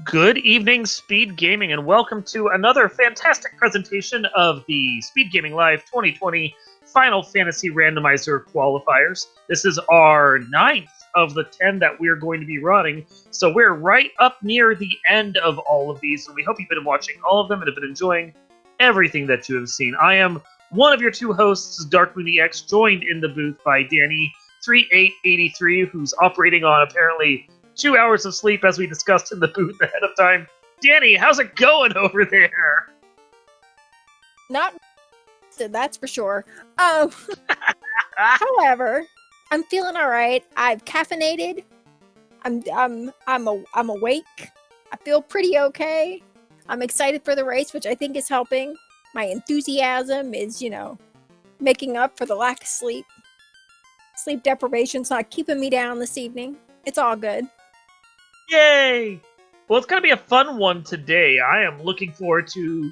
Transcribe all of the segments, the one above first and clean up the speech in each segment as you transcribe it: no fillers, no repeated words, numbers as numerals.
Good evening, Speed Gaming, and welcome to another fantastic presentation of the Speed Gaming Live 2020 Final Fantasy Randomizer Qualifiers. This is our 9th of the 10 that we're going to be running, so we're right up near the end of all of these, and we hope you've been watching all of them and have been enjoying everything that you have seen. I am one of your two hosts, DarkMoonEX, joined in the booth by Danny3883, who's operating on apparently 2 hours of sleep, as we discussed in the booth ahead of time. Danny, how's it going over there? Not that's for sure. However, I'm feeling all right. I've caffeinated. I'm awake. I feel pretty okay. I'm excited for the race, which I think is helping. My enthusiasm is, making up for the lack of sleep. Sleep deprivation's not keeping me down this evening. It's all good. Yay! Well, it's going to be a fun one today. I am looking forward to,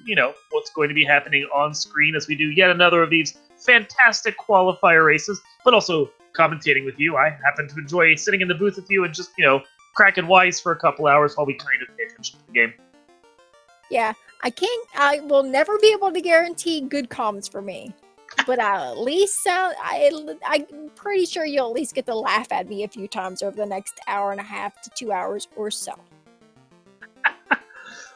what's going to be happening on screen as we do yet another of these fantastic qualifier races, but also commentating with you. I happen to enjoy sitting in the booth with you and just, cracking wise for a couple hours while we kind of pay attention to the game. Yeah, I will never be able to guarantee good comms for me. But at least I'm pretty sure you'll at least get to laugh at me a few times over the next hour and a half to 2 hours or so.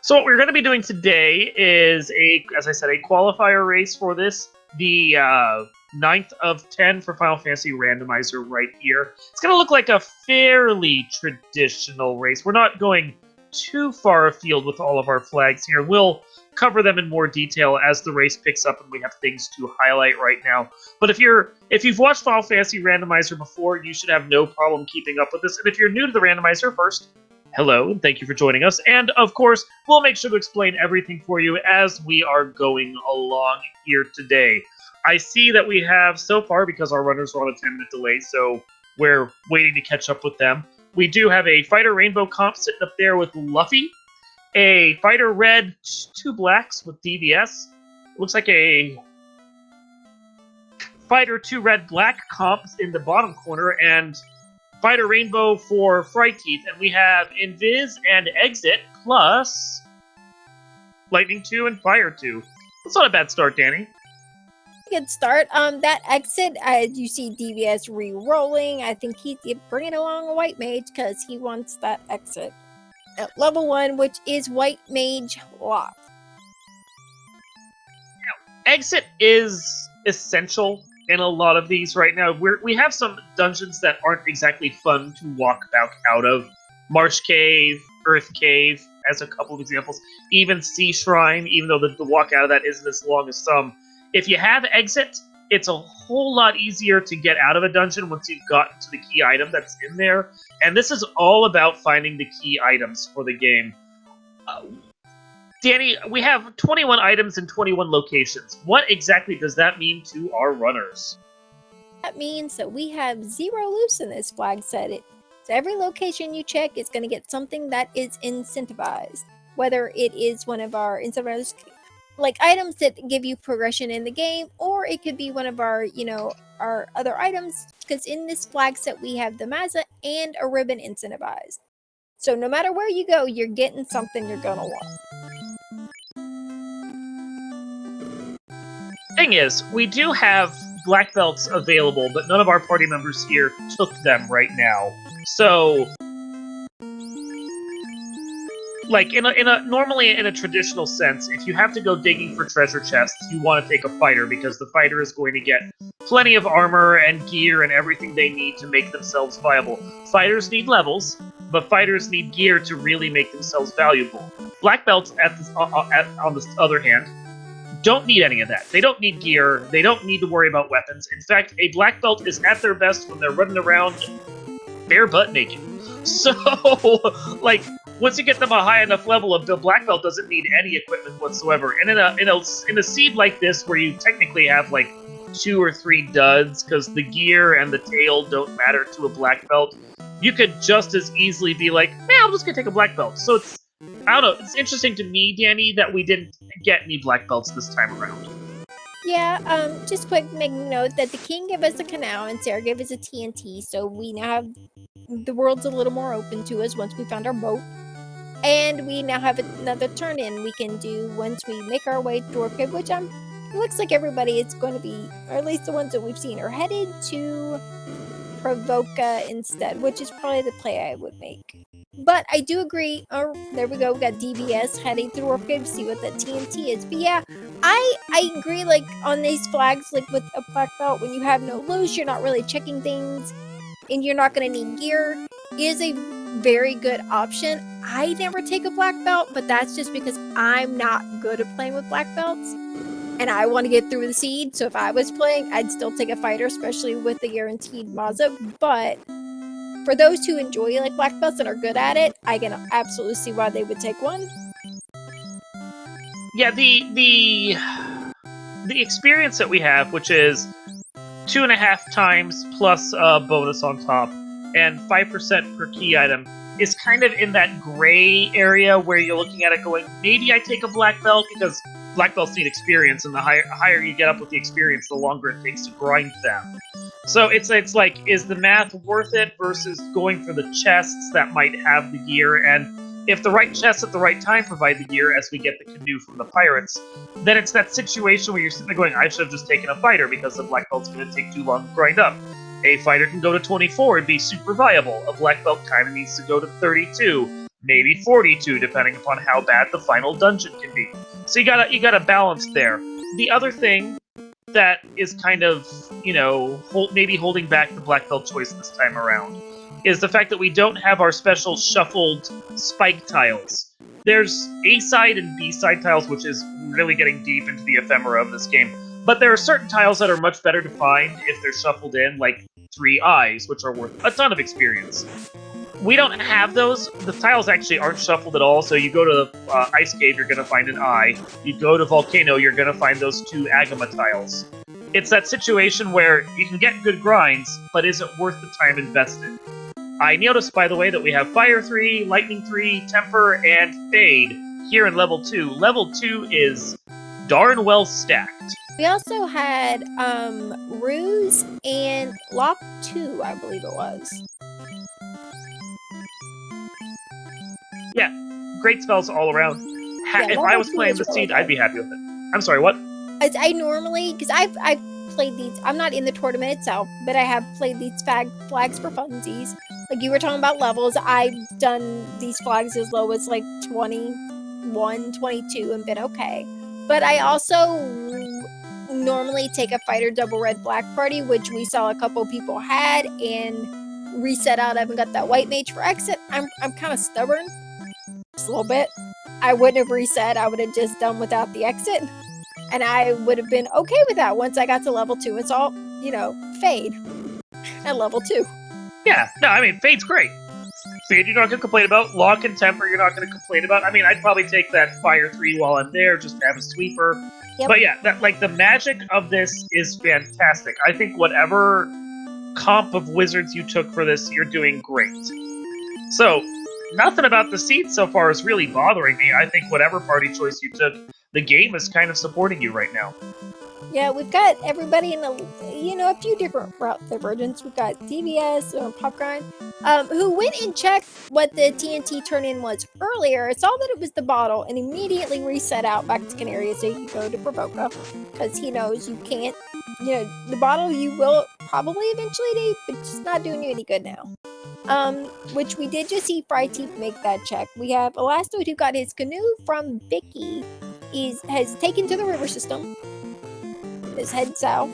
So what we're going to be doing today is, as I said, a qualifier race for this. The 9th of 10 for Final Fantasy Randomizer right here. It's going to look like a fairly traditional race. We're not going too far afield with all of our flags here. We'll cover them in more detail as the race picks up and we have things to highlight right now. But if you've watched Final Fantasy Randomizer before, you should have no problem keeping up with this. And if you're new to the Randomizer, first, hello, and thank you for joining us. And of course, we'll make sure to explain everything for you as we are going along here today. I see that we have so far, because our runners are on a 10-minute delay, so we're waiting to catch up with them. We do have a Fighter Rainbow comp sitting up there with Luffy, a Fighter Red 2 Blacks with DVS. Looks like a Fighter 2 Red Black comp in the bottom corner, and Fighter Rainbow for Fright Teeth. And we have Invis and Exit, plus Lightning 2 and Fire 2. That's not a bad start, Danny. Good start. That Exit, you see DVS re-rolling. I think he's bringing along a White Mage because he wants that Exit. At level 1, which is White Mage Lock. Exit is essential in a lot of these right now. We have some dungeons that aren't exactly fun to walk back out of. Marsh Cave, Earth Cave, as a couple of examples. Even Sea Shrine, even though the walk out of that isn't as long as some. If you have Exit, it's a whole lot easier to get out of a dungeon once you've gotten to the key item that's in there. And this is all about finding the key items for the game. Danny, we have 21 items in 21 locations. What exactly does that mean to our runners? That means that we have 0 loose in this flag set. So every location you check is going to get something that is incentivized. Whether it is one of our incentivized like items that give you progression in the game, or it could be one of our, our other items, because in this flag set we have the Mazza and a ribbon incentivized. So no matter where you go, you're getting something you're gonna want. Thing is, we do have black belts available, but none of our party members here took them right now. So, like normally in a traditional sense, if you have to go digging for treasure chests, you want to take a fighter, because the fighter is going to get plenty of armor and gear and everything they need to make themselves viable. Fighters need levels, but fighters need gear to really make themselves valuable. Black belts, on the other hand, don't need any of that. They don't need gear. They don't need to worry about weapons. In fact, a black belt is at their best when they're running around bare butt naked. So, like, once you get them a high enough level, the black belt doesn't need any equipment whatsoever. And in a seed like this, where you technically have like 2 or 3 duds, because the gear and the tail don't matter to a black belt, you could just as easily be like, man, I'm just gonna take a black belt. So I don't know, it's interesting to me, Danny, that we didn't get any black belts this time around. Yeah, just quick making note that the king gave us a canal and Sarah gave us a TNT, so we now have the world's a little more open to us once we found our boat. And we now have another turn-in we can do once we make our way to Dwarf Cave, which it looks like everybody is going to be, or at least the ones that we've seen, are headed to Provoca instead, which is probably the play I would make. But I do agree. Oh, there we go. We got DVS heading through Dwarf Cave to see what that TNT is. But yeah, I agree. Like on these flags, like with a black belt, when you have no loose, you're not really checking things, and you're not going to need gear. Is a very good option. I never take a black belt, but that's just because I'm not good at playing with black belts. And I want to get through the seed, so if I was playing, I'd still take a fighter, especially with the guaranteed Mazza. But for those who enjoy like black belts and are good at it, I can absolutely see why they would take one. Yeah, the experience that we have, which is 2.5 times plus a bonus on top, and 5% per key item, is kind of in that gray area where you're looking at it going, maybe I take a black belt, because black belts need experience, and the higher you get up with the experience, the longer it takes to grind them. So it's like, is the math worth it versus going for the chests that might have the gear? And if the right chests at the right time provide the gear, as we get the canoe from the pirates, then it's that situation where you're sitting there going, I should have just taken a fighter because the black belt's going to take too long to grind up. A fighter can go to 24 and be super viable. A black belt kind of needs to go to 32, maybe 42, depending upon how bad the final dungeon can be. So you gotta balance there. The other thing that is kind of, maybe holding back the black belt choice this time around is the fact that we don't have our special shuffled spike tiles. There's A-side and B-side tiles, which is really getting deep into the ephemera of this game. But there are certain tiles that are much better to find if they're shuffled in, like 3 eyes, which are worth a ton of experience. We don't have those. The tiles actually aren't shuffled at all, so you go to the Ice Cave, you're going to find an eye. You go to Volcano, you're going to find those 2 Agama tiles. It's that situation where you can get good grinds, but is it worth the time invested? I noticed, by the way, that we have Fire 3, Lightning 3, Temper, and Fade here in Level 2. Level 2 is darn well stacked. We also had Ruse and Lock 2, I believe it was. Yeah, great spells all around. If I was playing the seed, I'd be happy with it. I'm sorry, what? I normally, because I've played these, I'm not in the tournament itself, but I have played these flags for funsies. Like you were talking about levels, I've done these flags as low as like 21, 22 and been okay. But I also normally take a fighter double red black party, which we saw a couple people had, and reset out of and got that white mage for exit. I'm kind of stubborn, just a little bit. I wouldn't have reset, I would have just done without the exit. And I would have been okay with that once I got to level 2. It's all, Fade at level 2. Yeah, no, I mean, Fade's great. Fade you're not going to complain about. Lock and Temper you're not going to complain about. I mean, I'd probably take that Fire 3 while I'm there, just to have a sweeper. Yep. But yeah, the magic of this is fantastic. I think whatever comp of wizards you took for this, you're doing great. So, nothing about the seed so far is really bothering me. I think whatever party choice you took, the game is kind of supporting you right now. Yeah, we've got everybody in a few different route divergence. We've got DBS or Popgrind, who went and checked what the TNT turn-in was earlier, saw that it was the bottle, and immediately reset out back to Canaria so you can go to Provoca, because he knows you can't, the bottle you will probably eventually need, but it's just not doing you any good now. Which we did just see Fryteeth make that check. We have Elastoid who got his canoe from Vicky, has taken to the river system. Is head south.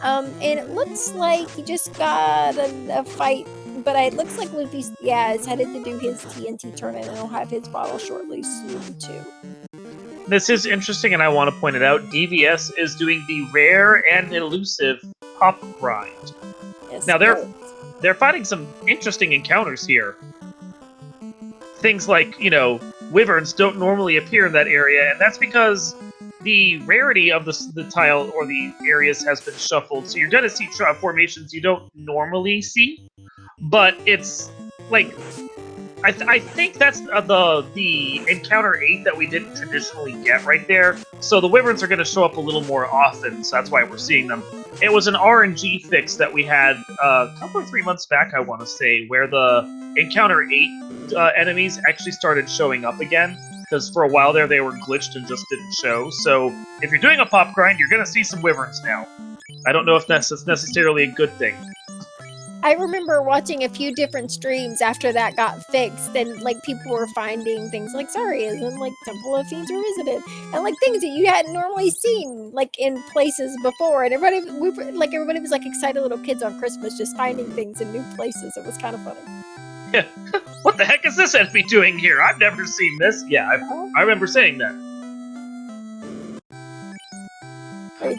And it looks like he just got a fight, but it looks like Luffy's, is headed to do his TNT tournament, and he'll have his bottle shortly soon, too. This is interesting, and I want to point it out. DVS is doing the rare and elusive Pop Grind. Yes, now, they're finding some interesting encounters here. Things like, wyverns don't normally appear in that area, and that's because the rarity of the tile or the areas has been shuffled, so you're going to see formations you don't normally see, but it's like I think that's the encounter 8 that we didn't traditionally get right there. So the wyverns are going to show up a little more often, so that's why we're seeing them. It was an RNG fix that we had a couple or 3 months back, I want to say, where the Encounter 8 enemies actually started showing up again. Because for a while there, they were glitched and just didn't show. So if you're doing a pop grind, you're going to see some wyverns now. I don't know if that's necessarily a good thing. I remember watching a few different streams after that got fixed, and like people were finding things like Zarias and like Temple of Fiends Revisited, and like things that you hadn't normally seen like in places before. And everybody was like excited little kids on Christmas just finding things in new places. It was kind of funny. Yeah. What the heck is this enemy doing here? I've never seen this. Yeah, I remember saying that. Right,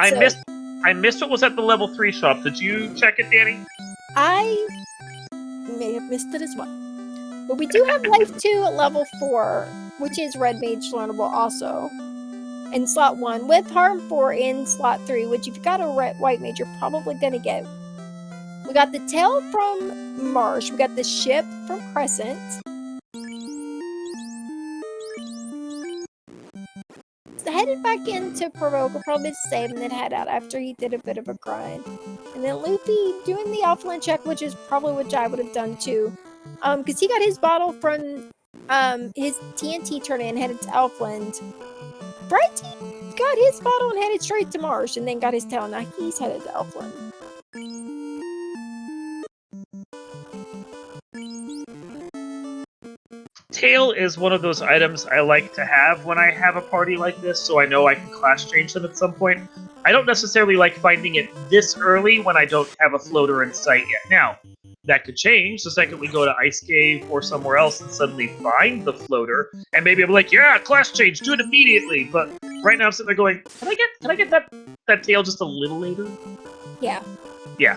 I missed what was at the level 3 shop. Did you check it, Danny? I may have missed it as well. But we do have Life 2 at level 4, which is Red Mage learnable also. In slot 1, with Harm 4 in slot 3, which if you got a White Mage, you're probably going to get. We got the tail from Marsh. We got the ship from Crescent. Headed back into Provoke, will probably save and then head out after he did a bit of a grind. And then Luffy doing the Elfland check, which is probably what I would have done too. Because he got his bottle from his TNT turn in, headed to Elfland. Brighty got his bottle and headed straight to Marsh, and then got his tail. Now he's headed to Elfland. Tail is one of those items I like to have when I have a party like this, so I know I can class change them at some point. I don't necessarily like finding it this early when I don't have a floater in sight yet. Now, that could change the second we go to Ice Cave or somewhere else and suddenly find the floater, and maybe I'm like, yeah, class change, do it immediately. But right now I'm sitting there going, can I get that tail just a little later? Yeah. Yeah.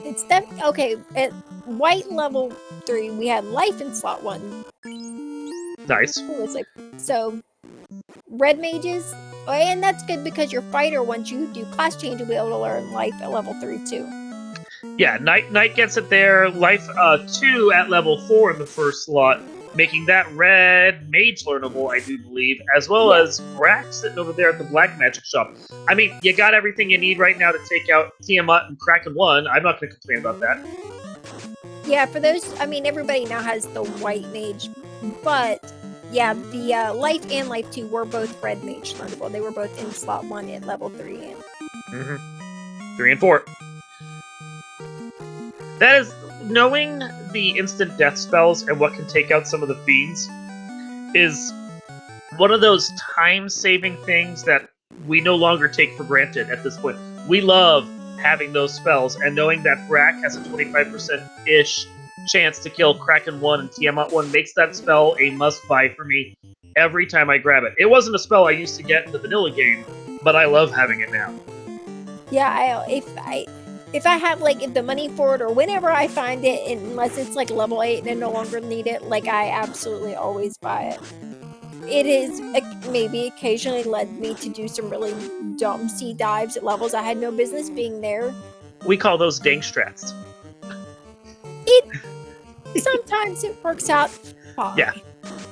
It's okay. At White level 3, we had Life in slot 1. Nice. So, Red Mages, and that's good because your fighter, once you do class change, will be able to learn Life at level 3 too. Yeah, Knight gets it there. Life 2 at level 4 in the first slot, making that Red Mage learnable, I do believe, as well as Brack sitting over there at the Black Magic shop. I mean, you got everything you need right now to take out Tiamat and Kraken 1. I'm not going to complain about that. Yeah, for those, I mean, everybody now has the White Mage, but yeah, the Life and Life 2 were both Red Mage learnable. They were both in slot 1 at level 3. And 3 and 4. That is, knowing the instant death spells and what can take out some of the fiends is one of those time-saving things that we no longer take for granted at this point. We love having those spells, and knowing that Brack has a 25%-ish chance to kill Kraken 1 and Tiamat 1 makes that spell a must-buy for me every time I grab it. It wasn't a spell I used to get in the vanilla game, but I love having it now. Yeah, if I have, like, if the money for it, or whenever I find it, unless it's, like, level 8 and I no longer need it, like, I absolutely always buy it. It has maybe occasionally led me to do some really dumb sea dives at levels I had no business being there. We call those dang strats. Sometimes it works out fine. Yeah.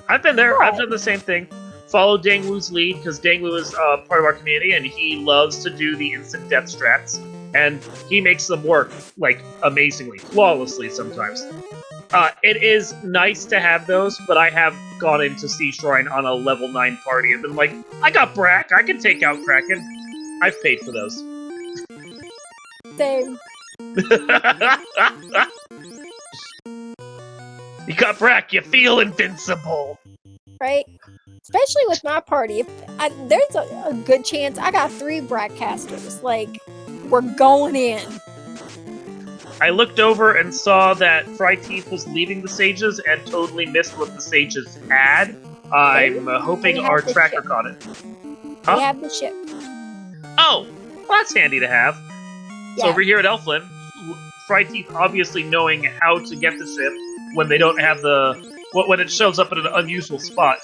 I've been there. Right. I've done the same thing. Follow Dang Wu's lead, because Dang Wu is part of our community, and he loves to do the instant death strats. And he makes them work, like, amazingly, flawlessly sometimes. It is nice to have those, but I have gone into Sea Shrine on a level 9 party and been like, I got Brack, I can take out Kraken. I've paid for those. Same. You got Brack, you feel invincible. Right? Especially with my party. There's a good chance I got 3 Brack casters. Like, we're going in. I looked over and saw that Fry Teeth was leaving the Sages and totally missed what the Sages had. I'm hoping our tracker caught it. Huh? They have the ship. Oh, well, that's handy to have. Yeah. So over here at Elfland, Fry Teeth obviously knowing how to get the ship when they don't have when it shows up at an unusual spot.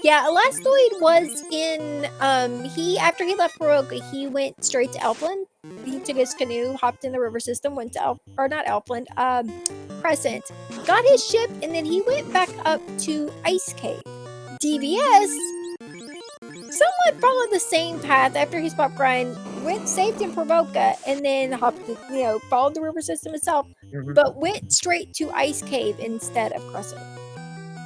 Yeah, Elastoid was in, after he left Baroka, he went straight to Elfland. He took his canoe, hopped in the river system, went to Crescent, got his ship, and then he went back up to Ice Cave. DVS somewhat followed the same path after his pop grind, went, saved in Provoca, and then hopped, followed the river system itself, but went straight to Ice Cave instead of Crescent.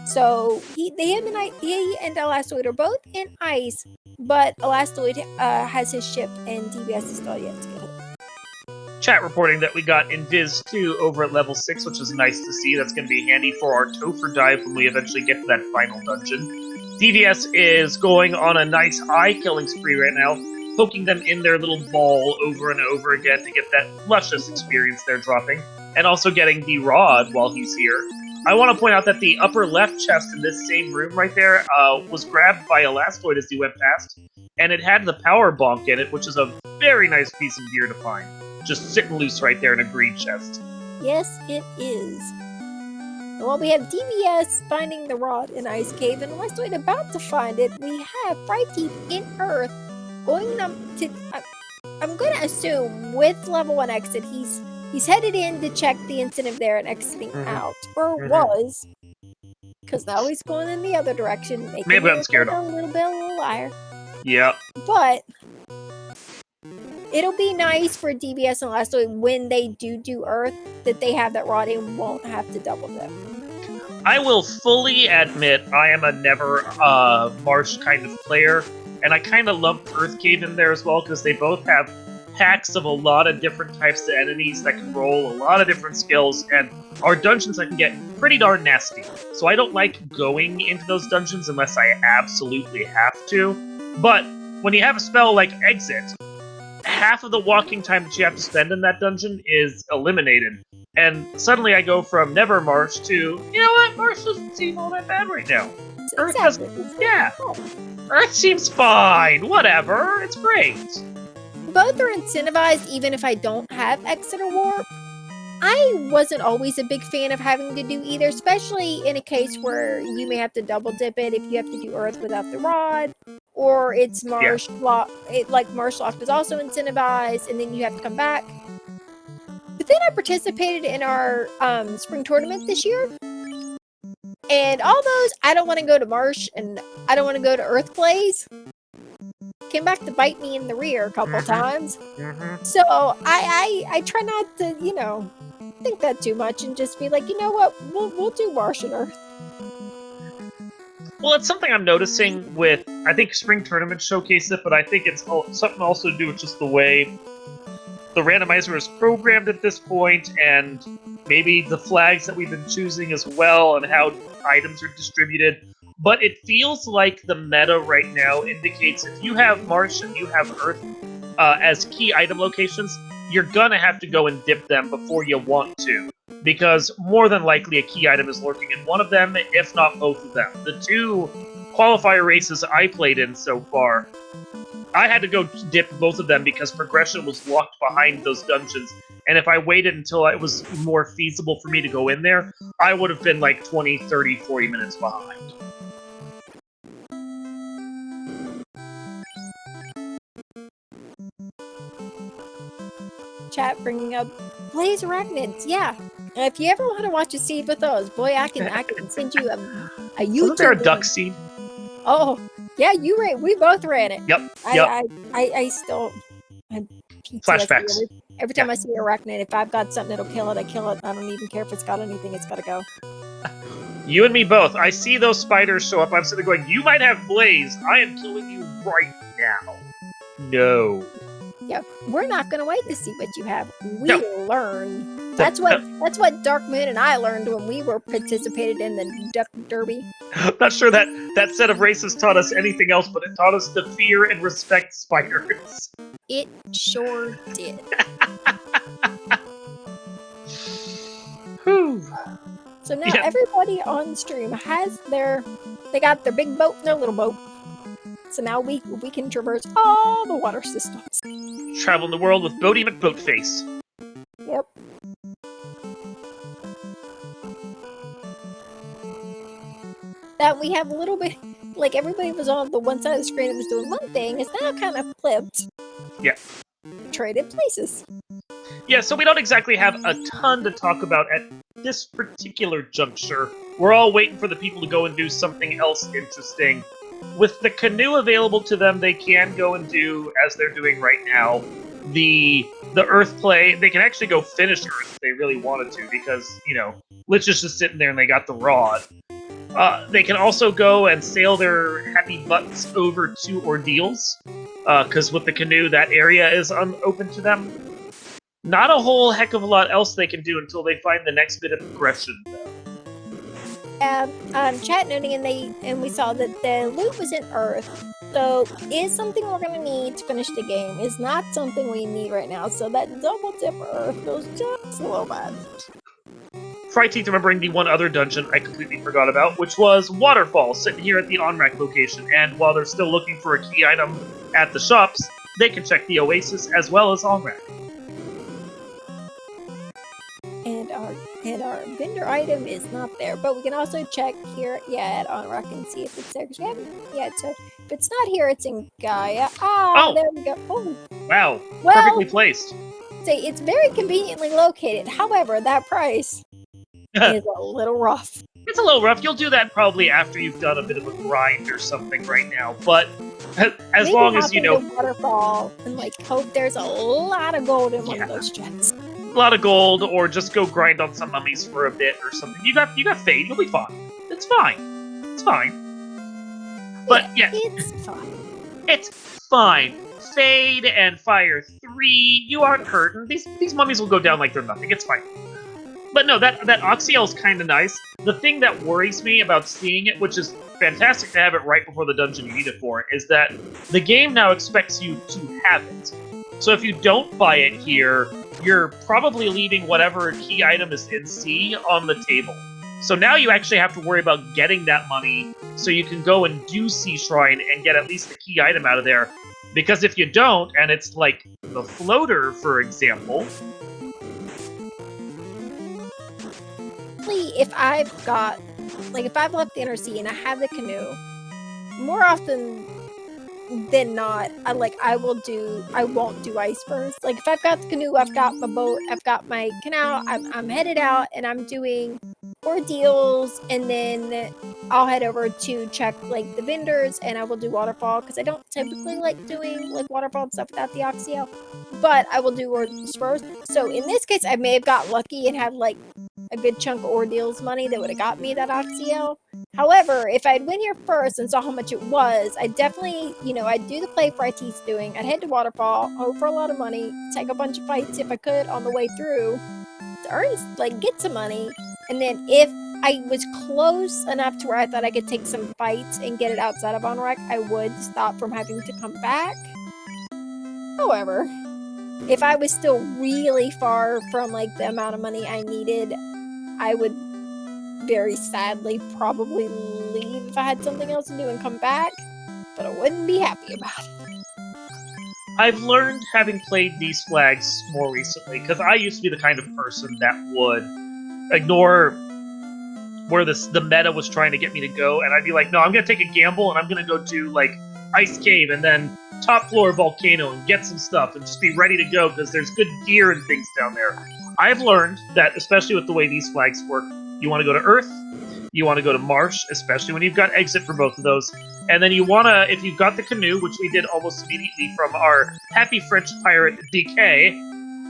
So he and Elastoid are both in ice, but Elastoid has his ship, and DBS is still yet to get it. Chat reporting that we got Invis 2 over at level 6, which is nice to see. That's going to be handy for our Topher dive when we eventually get to that final dungeon. DVS is going on a nice eye-killing spree right now, poking them in their little ball over and over again to get that luscious experience they're dropping, and also getting the rod while he's here. I want to point out that the upper left chest in this same room right there was grabbed by Elastoid as he went past, and it had the power bonk in it, which is a very nice piece of gear to find. Just sitting loose right there in a green chest. Yes, it is. Well, we have DBS finding the rod in Ice Cave, and Elastoid about to find it. We have Frighty in Earth going up to... I'm going to assume with level 1 exit, he's headed in to check the incentive there and exiting out. Or was. Because now he's going in the other direction. Maybe I'm scared a little bit of a liar. Yeah. But... it'll be nice for DBS and Elastoid when they do Earth that they have that rod and won't have to double dip. I will fully admit I am a never Marsh kind of player, and I kind of lump Earth Cave in there as well because they both have packs of a lot of different types of enemies that can roll a lot of different skills, and are dungeons that can get pretty darn nasty. So I don't like going into those dungeons unless I absolutely have to. But when you have a spell like Exit, half of the walking time that you have to spend in that dungeon is eliminated. And suddenly I go from never Marsh to, you know what, Marsh doesn't seem all that bad right now. Earth Exactly. Earth seems fine, whatever, it's great. Both are incentivized even if I don't have Exit or Warp. I wasn't always a big fan of having to do either, especially in a case where you may have to double dip it if you have to do Earth without the rod. Or it's Marsh Lock, Marsh Lock is also incentivized, and then you have to come back. But then I participated in our spring tournament this year, and all those I don't want to go to Marsh and I don't want to go to Earth plays came back to bite me in the rear a couple times. So I try not to think that too much and just be like, you know what, we'll do Marsh and Earth. Well, it's something I'm noticing with, I think Spring Tournament showcased it, but I think it's something also to do with just the way the randomizer is programmed at this point, and maybe the flags that we've been choosing as well, and how items are distributed. But it feels like the meta right now indicates if you have Marsh and you have Earth as key item locations, you're gonna have to go and dip them before you want to. Because more than likely a key item is lurking in one of them, if not both of them. The two qualifier races I played in so far, I had to go dip both of them because progression was locked behind those dungeons, and if I waited until it was more feasible for me to go in there, I would have been like 20, 30, 40 minutes behind. Chat bringing up Blaze Arachnids, yeah. And if you ever want to watch a seed with those, boy, I can send you a YouTube. Wasn't there a duck seed? Oh, yeah, we both ran it. Yep. I still Flashbacks. Every time I see an arachnid, if I've got something that'll kill it, I kill it. I don't even care if it's got anything, it's gotta go. You and me both. I see those spiders show up, I'm sitting there going, you might have Blaze, I am killing you right now. No. Yeah, we're not gonna wait to see what you have. We'll learn. That's what Dark Moon and I learned when we were participated in the Duck Derby. I'm not sure that set of races taught us anything else, but it taught us to fear and respect spiders. It sure did. So now everybody on stream has they got their big boat and their little boat. So now we can traverse all the water systems. Travel in the world with Bodie McBoatface. Yep. That we have a little bit, like everybody was on the one side of the screen that was doing one thing, is now kind of flipped. Yeah. Traded places. Yeah, so we don't exactly have a ton to talk about at this particular juncture. We're all waiting for the people to go and do something else interesting. with the canoe available to them, they can go and do, as they're doing right now, the Earth play. They can actually go finish Earth if they really wanted to, because, you know, Lich is just sitting there and they got the rod. They can also go and sail their happy butts over to Ordeals, because with the canoe, that area is open to them. Not a whole heck of a lot else they can do until they find the next bit of progression, though. Chat noting, and we saw that the loot was in Earth, so is something we're gonna need to finish the game. Is not something we need right now. So that double dip Earth goes just a little bad. Fryteeth remembering the one other dungeon I completely forgot about, which was Waterfall, sitting here at the on-rack location. And while they're still looking for a key item at the shops, they can check the Oasis as well as on-rack. And our vendor item is not there, but we can also check here, at on-rack and see if it's there, because we haven't yet. So if it's not here, it's in Gaia. Oh! There we go. Oh, wow, well, perfectly placed. See, it's very conveniently located. However, that price is a little rough. It's a little rough. You'll do that probably after you've done a bit of a grind or something right now, but as long as you know, waterfall and hope there's a lot of gold in one of those chests. A lot of gold, or just go grind on some mummies for a bit or something. You got Fade. You'll be fine. It's fine. It's fine. But yeah, it's fine. It's fine. Fade and Fire 3. You aren't hurting. These mummies will go down like they're nothing. It's fine. But no, that Oxyel is kind of nice. The thing that worries me about seeing it, which is fantastic to have it right before the dungeon you need it for, is that the game now expects you to have it. So if you don't buy it here, you're probably leaving whatever key item is in C on the table. So now you actually have to worry about getting that money so you can go and do C Shrine and get at least the key item out of there. Because if you don't, and it's like the floater, for example... If I've left the Inner Sea and I have the canoe, more often than not, I won't do ice first. Like, if I've got the canoe, I've got my boat, I've got my canal, I'm headed out and I'm doing Ordeals, and then I'll head over to check the vendors, and I will do Waterfall, because I don't typically like doing Waterfall and stuff without the Oxyel, but I will do Ordeals first. So in this case, I may have got lucky and had a good chunk of Ordeals money that would have got me that Oxyel. However, if I'd went here first and saw how much it was, I'd definitely, I'd do the play Fryteeth's doing. I'd head to Waterfall, hope for a lot of money, take a bunch of fights if I could on the way through to earn, get some money. And then if I was close enough to where I thought I could take some fights and get it outside of on-rack, I would stop from having to come back. However, if I was still really far from the amount of money I needed, I would very sadly probably leave if I had something else to do and come back, but I wouldn't be happy about it. I've learned, having played these flags more recently, because I used to be the kind of person that would ignore where the meta was trying to get me to go, and I'd be like, no, I'm going to take a gamble, and I'm going to go do, Ice Cave, and then top floor Volcano, and get some stuff, and just be ready to go, because there's good gear and things down there. I've learned that, especially with the way these flags work, you want to go to Earth, you want to go to Marsh, especially when you've got exit for both of those, and then you want to, if you've got the canoe, which we did almost immediately from our happy French pirate DK,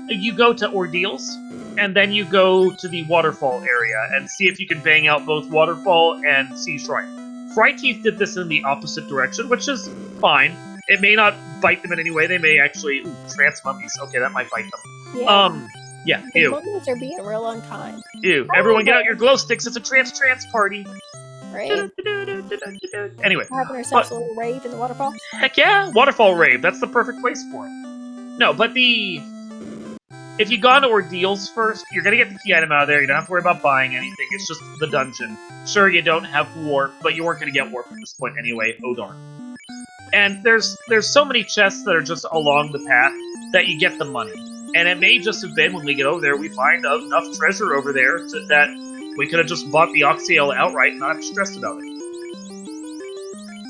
you go to Ordeals, and then you go to the Waterfall area, and see if you can bang out both Waterfall and Sea Shrine. Fryteeth did this in the opposite direction, which is fine. It may not bite them in any way, they may actually... Ooh, trance mummies. Okay, that might bite them. Yeah. Yeah, ew. Mummies are being real unkind. Ew. Everyone get out your glow sticks, it's a trance party! Right? Anyway. We're having ourselves a little rave in the waterfall. Heck yeah, Waterfall Rave, that's the perfect place for it. No, but if you go into Ordeals first, you're gonna get the key item out of there, you don't have to worry about buying anything, it's just the dungeon. Sure, you don't have warp, but you weren't gonna get warp at this point anyway, oh darn. And there's so many chests that are just along the path that you get the money. And it may just have been, when we get over there, we find enough treasure over there that we could have just bought the Oxyel outright and not stressed about it.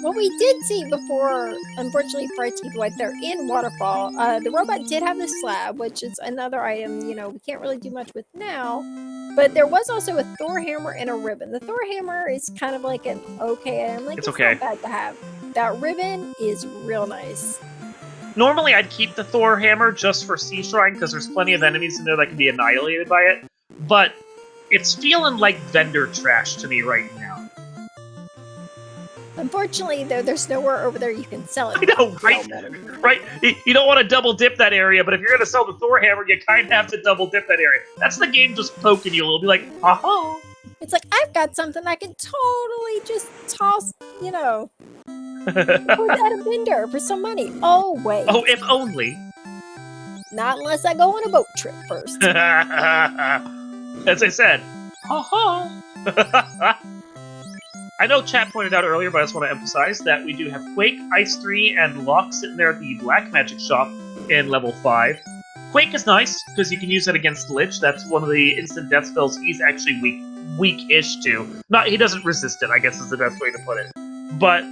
what we did see before, unfortunately, Fright Teeth White there in Waterfall, the robot did have the slab, which is another item, we can't really do much with now. But there was also a Thor hammer and a ribbon. The Thor hammer is kind of like an okay item. Like, it's okay. not bad to have. That ribbon is real nice. Normally, I'd keep the Thor hammer just for Sea Shrine, because there's plenty of enemies in there that can be annihilated by it. But it's feeling like vendor trash to me right now. Unfortunately, though, there's nowhere over there you can sell it. I know, right? Right? You don't want to double dip that area, but if you're going to sell the Thor hammer, you kind of have to double dip that area. That's the game just poking you. It'll be like, aha! It's like, I've got something I can totally just toss, put at a vendor for some money. Oh, wait. Oh, if only. Not unless I go on a boat trip first. As I said, ha-ha! I know chat pointed out earlier, but I just want to emphasize that we do have Quake, Ice 3, and Locke sitting there at the Black Magic shop in level 5. Quake is nice, because you can use it against Lich. That's one of the instant death spells he's actually weak-ish to. He doesn't resist it, I guess is the best way to put it. But,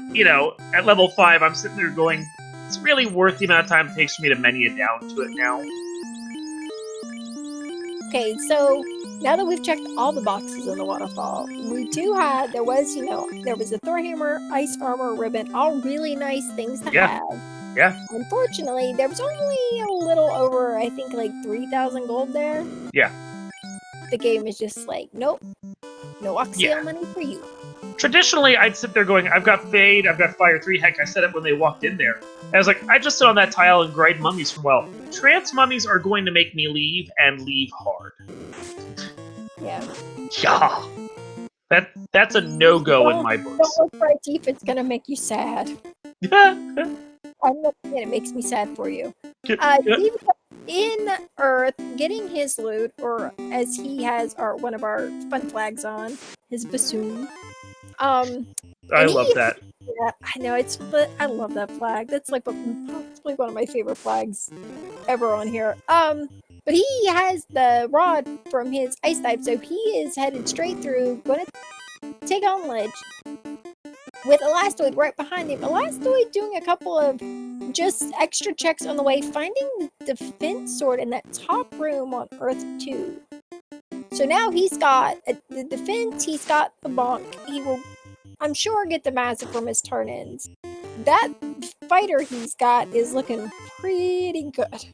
at level 5, I'm sitting there going, it's really worth the amount of time it takes for me to menu down to it now. Okay, so now that we've checked all the boxes in the waterfall, we do have, there was a Thor hammer, ice armor, ribbon, all really nice things to have. Yeah. Unfortunately, there was only a little over, I think, like 3,000 gold there. Yeah. The game is just like, nope, no Oxio money for you. Traditionally, I'd sit there going, I've got Fade, I've got Fire 3, heck, I said it when they walked in there. I was like, I just sit on that tile and grind mummies for a while. Trance mummies are going to make me leave, and leave hard. Yeah. Yeah. That's a no-go in my books. Don't look right deep, it's gonna make you sad. I'm not saying it makes me sad for you. In Earth, getting his loot, or as he has one of our fun flags on, his bassoon. I love that. Yeah, I know, I love that flag. That's like possibly one of my favorite flags ever on here. But he has the rod from his ice type, so he is headed straight through, gonna take on Lich with Elastoid right behind him. Elastoid doing a couple of just extra checks on the way, finding the defense sword in that top room on Earth 2. So now he's got the defense, he's got the bonk, he will, I'm sure, get the massive from his turn-ins. That fighter he's got is looking pretty good.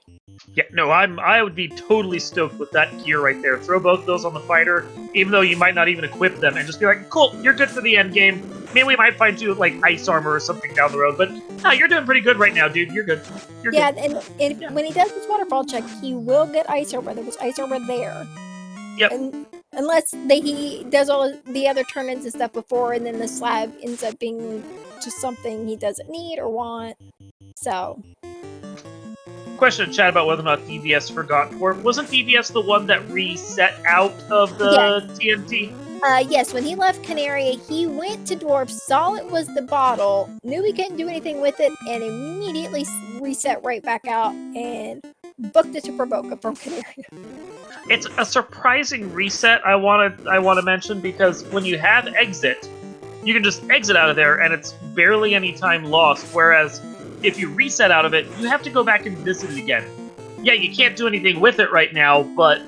Yeah, no, I would be totally stoked with that gear right there. Throw both those on the fighter, even though you might not even equip them, and just be like, cool, you're good for the end game. Maybe we might find you like ice armor or something down the road, but no, you're doing pretty good right now, dude. You're good. You're good. And when he does his waterfall check, he will get ice armor. There was ice armor there. Yep. And unless he does all the other turn-ins and stuff before, and then the slab ends up being just something he doesn't need or want. So. Question in chat about whether or not DVS forgot Dwarf. Wasn't DVS the one that reset out of the TNT? Yes, when he left Canaria, he went to Dwarf, saw it was the bottle, knew he couldn't do anything with it, and immediately reset right back out and booked it to Provoca from Canaria. It's a surprising reset, I want to mention, because when you have exit, you can just exit out of there, and it's barely any time lost, whereas if you reset out of it, you have to go back and visit it again. Yeah, you can't do anything with it right now, but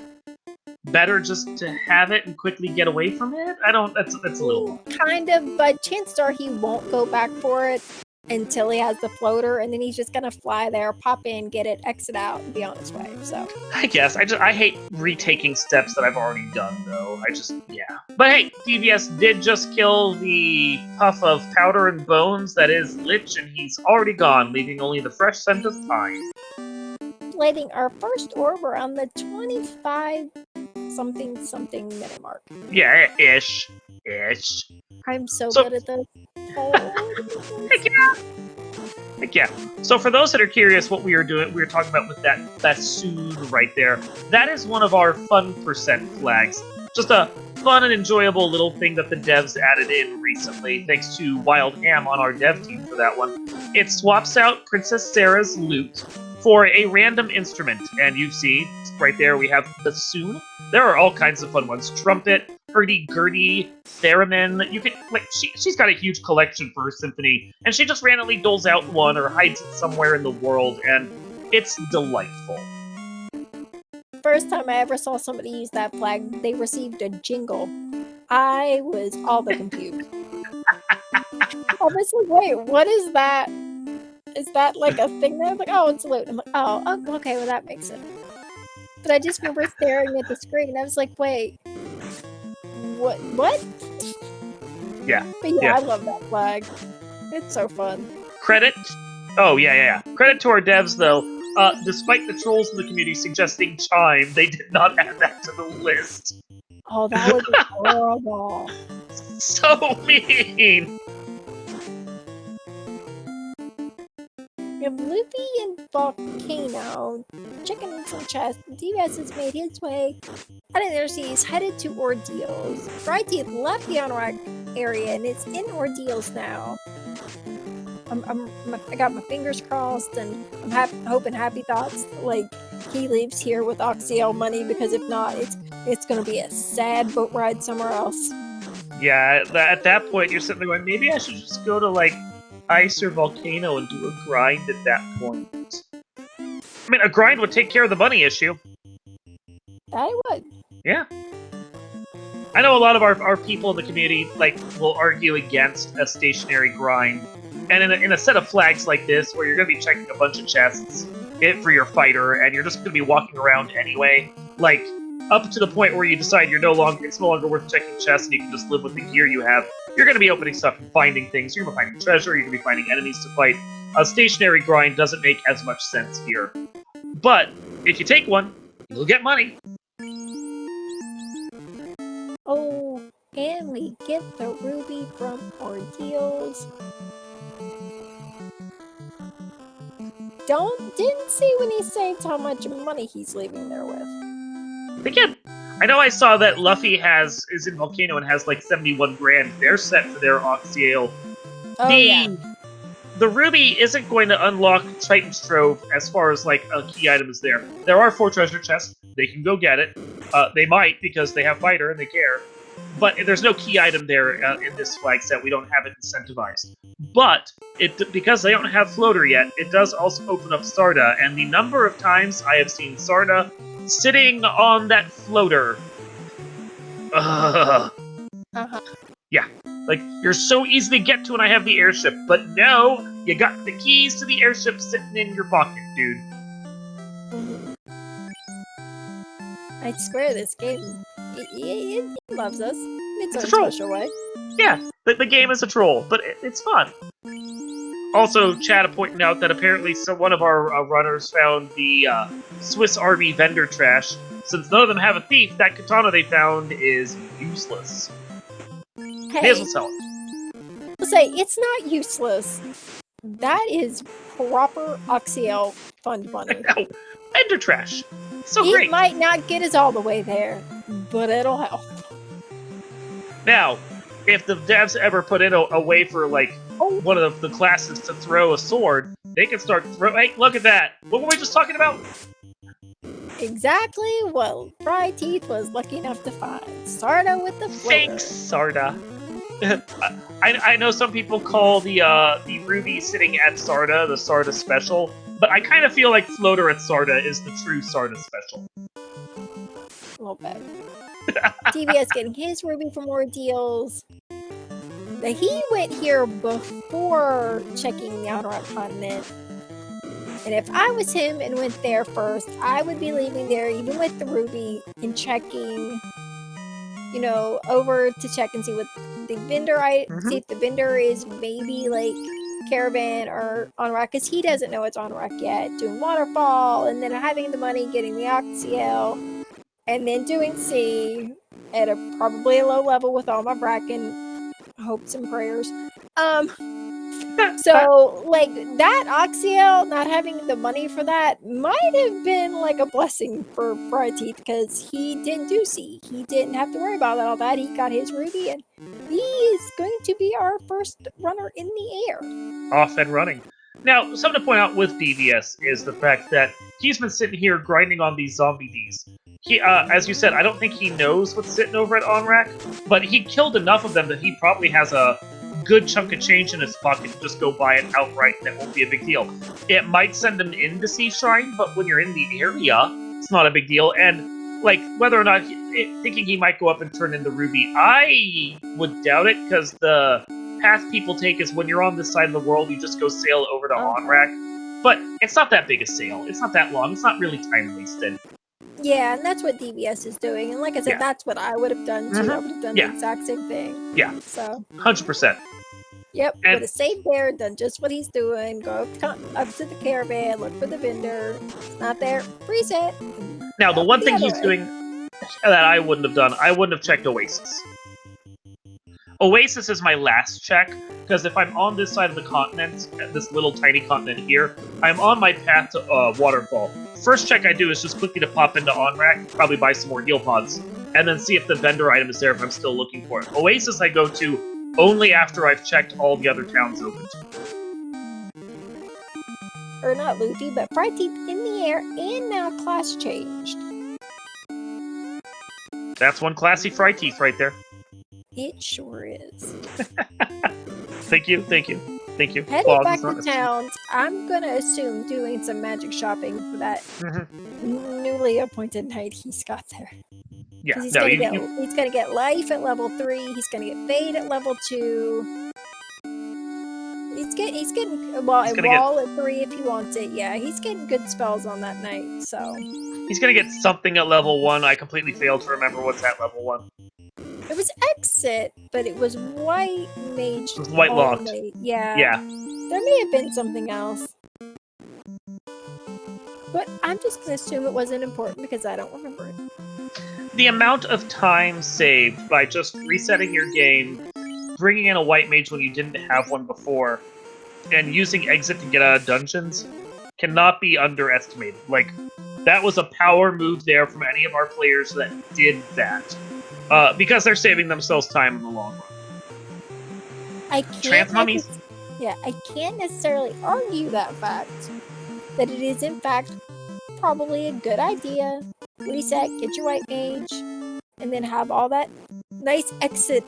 better just to have it and quickly get away from it? That's a little... Kind of, but chances are he won't go back for it until he has the floater, and then he's just gonna fly there, pop in, get it, exit out, and be on his way, so... I guess. I hate retaking steps that I've already done, though. But hey, DVS did just kill the puff of powder and bones that is Lich, and he's already gone, leaving only the fresh scent of thyme. Lighting our first orb around the 25 something minute mark. Yeah, ish. I'm so good at this. Heck yeah. So for those that are curious what we were doing, we were talking about with that bassoon right there. That is one of our fun percent flags. Just a fun and enjoyable little thing that the devs added in recently, thanks to Wild Ham on our dev team for that one. It swaps out Princess Sarah's loot for a random instrument, and you see right there we have bassoon. There are all kinds of fun ones. Trumpet, hurdy-gurdy theremin. You can like she's got a huge collection for her symphony, and she just randomly doles out one or hides it somewhere in the world, and it's delightful. First time I ever saw somebody use that flag, they received a jingle. I was all but confused. I was like, wait, what is that? Is that like a thing there? I was like, oh, it's loot. I'm like, oh, okay, well that makes sense. But I just remember staring at the screen and I was like, wait, what? Yeah. But yeah, I love that flag. It's so fun. Credit? Oh, yeah. Credit to our devs, though. Despite the trolls in the community suggesting chime, they did not add that to the list. Oh, that would be horrible. So mean! We have Luffy and Volcano checking in some chest. DVS has made his way out of there, so he's headed to Ordeals. Friday left the Anorak area and it's in Ordeals now. I got my fingers crossed and I'm hoping happy thoughts like he leaves here with Oxiel money, because if not, it's gonna be a sad boat ride somewhere else. Yeah, at that point you're sitting there going, maybe I should just go to like Ice or Volcano and do a grind at that point. I mean, a grind would take care of the money issue. I would. Yeah. I know a lot of our people in the community like will argue against a stationary grind. And in a set of flags like this, where you're going to be checking a bunch of chests for your fighter, and you're just going to be walking around anyway, like, up to the point where you decide it's no longer worth checking chests, and you can just live with the gear you have, you're going to be opening stuff and finding things. You're going to be finding treasure, you're going to be finding enemies to fight. A stationary grind doesn't make as much sense here. But, if you take one, you'll get money. Oh, and we get the ruby from Ordeals. Didn't see when he saved how much money he's leaving there with. Again, I know I saw that Luffy is in Volcano and has like 71 grand. They're set for their Oxiale. Oh, yeah. The ruby isn't going to unlock Titan's Trove as far as like a key item is there. There are 4 treasure chests. They can go get it. They might because they have fighter and they care. But there's no key item there in this flag set. We don't have it incentivized. But because they don't have floater yet, it does also open up Sarda. And the number of times I have seen Sarda sitting on that floater. Yeah. Like, you're so easy to get to when I have the airship. But no, you got the keys to the airship sitting in your pocket, dude. I swear this game, it loves us. It's a special way. Yeah, the game is a troll, but it's fun. Also, Chad pointing out that apparently one of our runners found the Swiss Army vendor trash. Since none of them have a thief, that katana they found is useless. Hey, may as well sell it. I'll say, it's not useless. That is proper Oxiel fund money. No, vendor trash. So great. It might not get us all the way there, but it'll help. Now, if the devs ever put in a way for, like, one of the classes to throw a sword, they can start throwing... Hey, look at that! What were we just talking about? Exactly what Fried Teeth was lucky enough to find. Sarda with the floater. Thanks, Sarda. I know some people call the ruby sitting at Sarda the Sarda special, but I kind of feel like floater at Sarda is the true Sarda special. A little bit. TVS getting his ruby from Ordeals. He went here before checking the Outer continent. And if I was him and went there first, I would be leaving there even with the ruby and checking, you know, over to check and see what the vendor, see if the vendor is maybe like Caravan or Onrak, because he doesn't know it's Onrak yet. Doing Waterfall, and then having the money, getting the Oxiel, and then doing C at probably a low level with all my Bracken hopes and prayers. So, like, that Oxiel, not having the money for that, might have been, like, a blessing for Fried Teeth, because he didn't do C. He didn't have to worry about all that. He got his ruby, and he is going to be our first runner in the air. Off and running. Now, something to point out with DVS is the fact that he's been sitting here grinding on these zombie Ds. he, as you said, I don't think he knows what's sitting over at Onrak, but he killed enough of them that he probably has a good chunk of change in his pocket to just go buy it outright, and it won't be a big deal. It might send him into Sea Shrine, but when you're in the area, it's not a big deal. And, like, whether or not, thinking he might go up and turn into Ruby, I would doubt it, because the path people take is when you're on this side of the world, you just go sail over to Onrak. But it's not that big a sail. It's not that long. It's not really time wasted. Yeah, and that's what DVS is doing. And like I said, that's what I would have done too. I would have done the exact same thing. Yeah. So 100%. Yep, would have stayed there, done just what he's doing, go up to the caravan, look for the vendor. It's not there, freeze it. Now, the one thing he's doing that I wouldn't have done, I wouldn't have checked Oasis. Oasis is my last check, because if I'm on this side of the continent, this little tiny continent here, I'm on my path to Waterfall. First check I do is just quickly to pop into Onrak, probably buy some more heal pods, and then see if the vendor item is there if I'm still looking for it. Oasis I go to only after I've checked all the other towns open. Or not Luffy, but Fright Teeth in the air, and now class changed. That's one classy Fright Teeth right there. It sure is. Thank you, thank you, thank you. Heading back to towns, I'm gonna assume doing some magic shopping for that newly appointed knight he's got there. Yeah, he's gonna get life at level 3. He's gonna get fade at level 2. He's getting well, a wall at 3 if he wants it. Yeah, he's getting good spells on that knight. So he's gonna get something at level 1. I completely failed to remember what's at level 1. It was exit, but it was white mage. It was white locked. Yeah. Yeah. There may have been something else. But I'm just going to assume it wasn't important because I don't remember it. The amount of time saved by just resetting your game, bringing in a white mage when you didn't have one before, and using exit to get out of dungeons cannot be underestimated. Like, that was a power move there from any of our players that did that. Because they're saving themselves time in the long run. I can't necessarily argue that fact. That it is, in fact, probably a good idea. Reset, get your white mage, and then have all that nice exit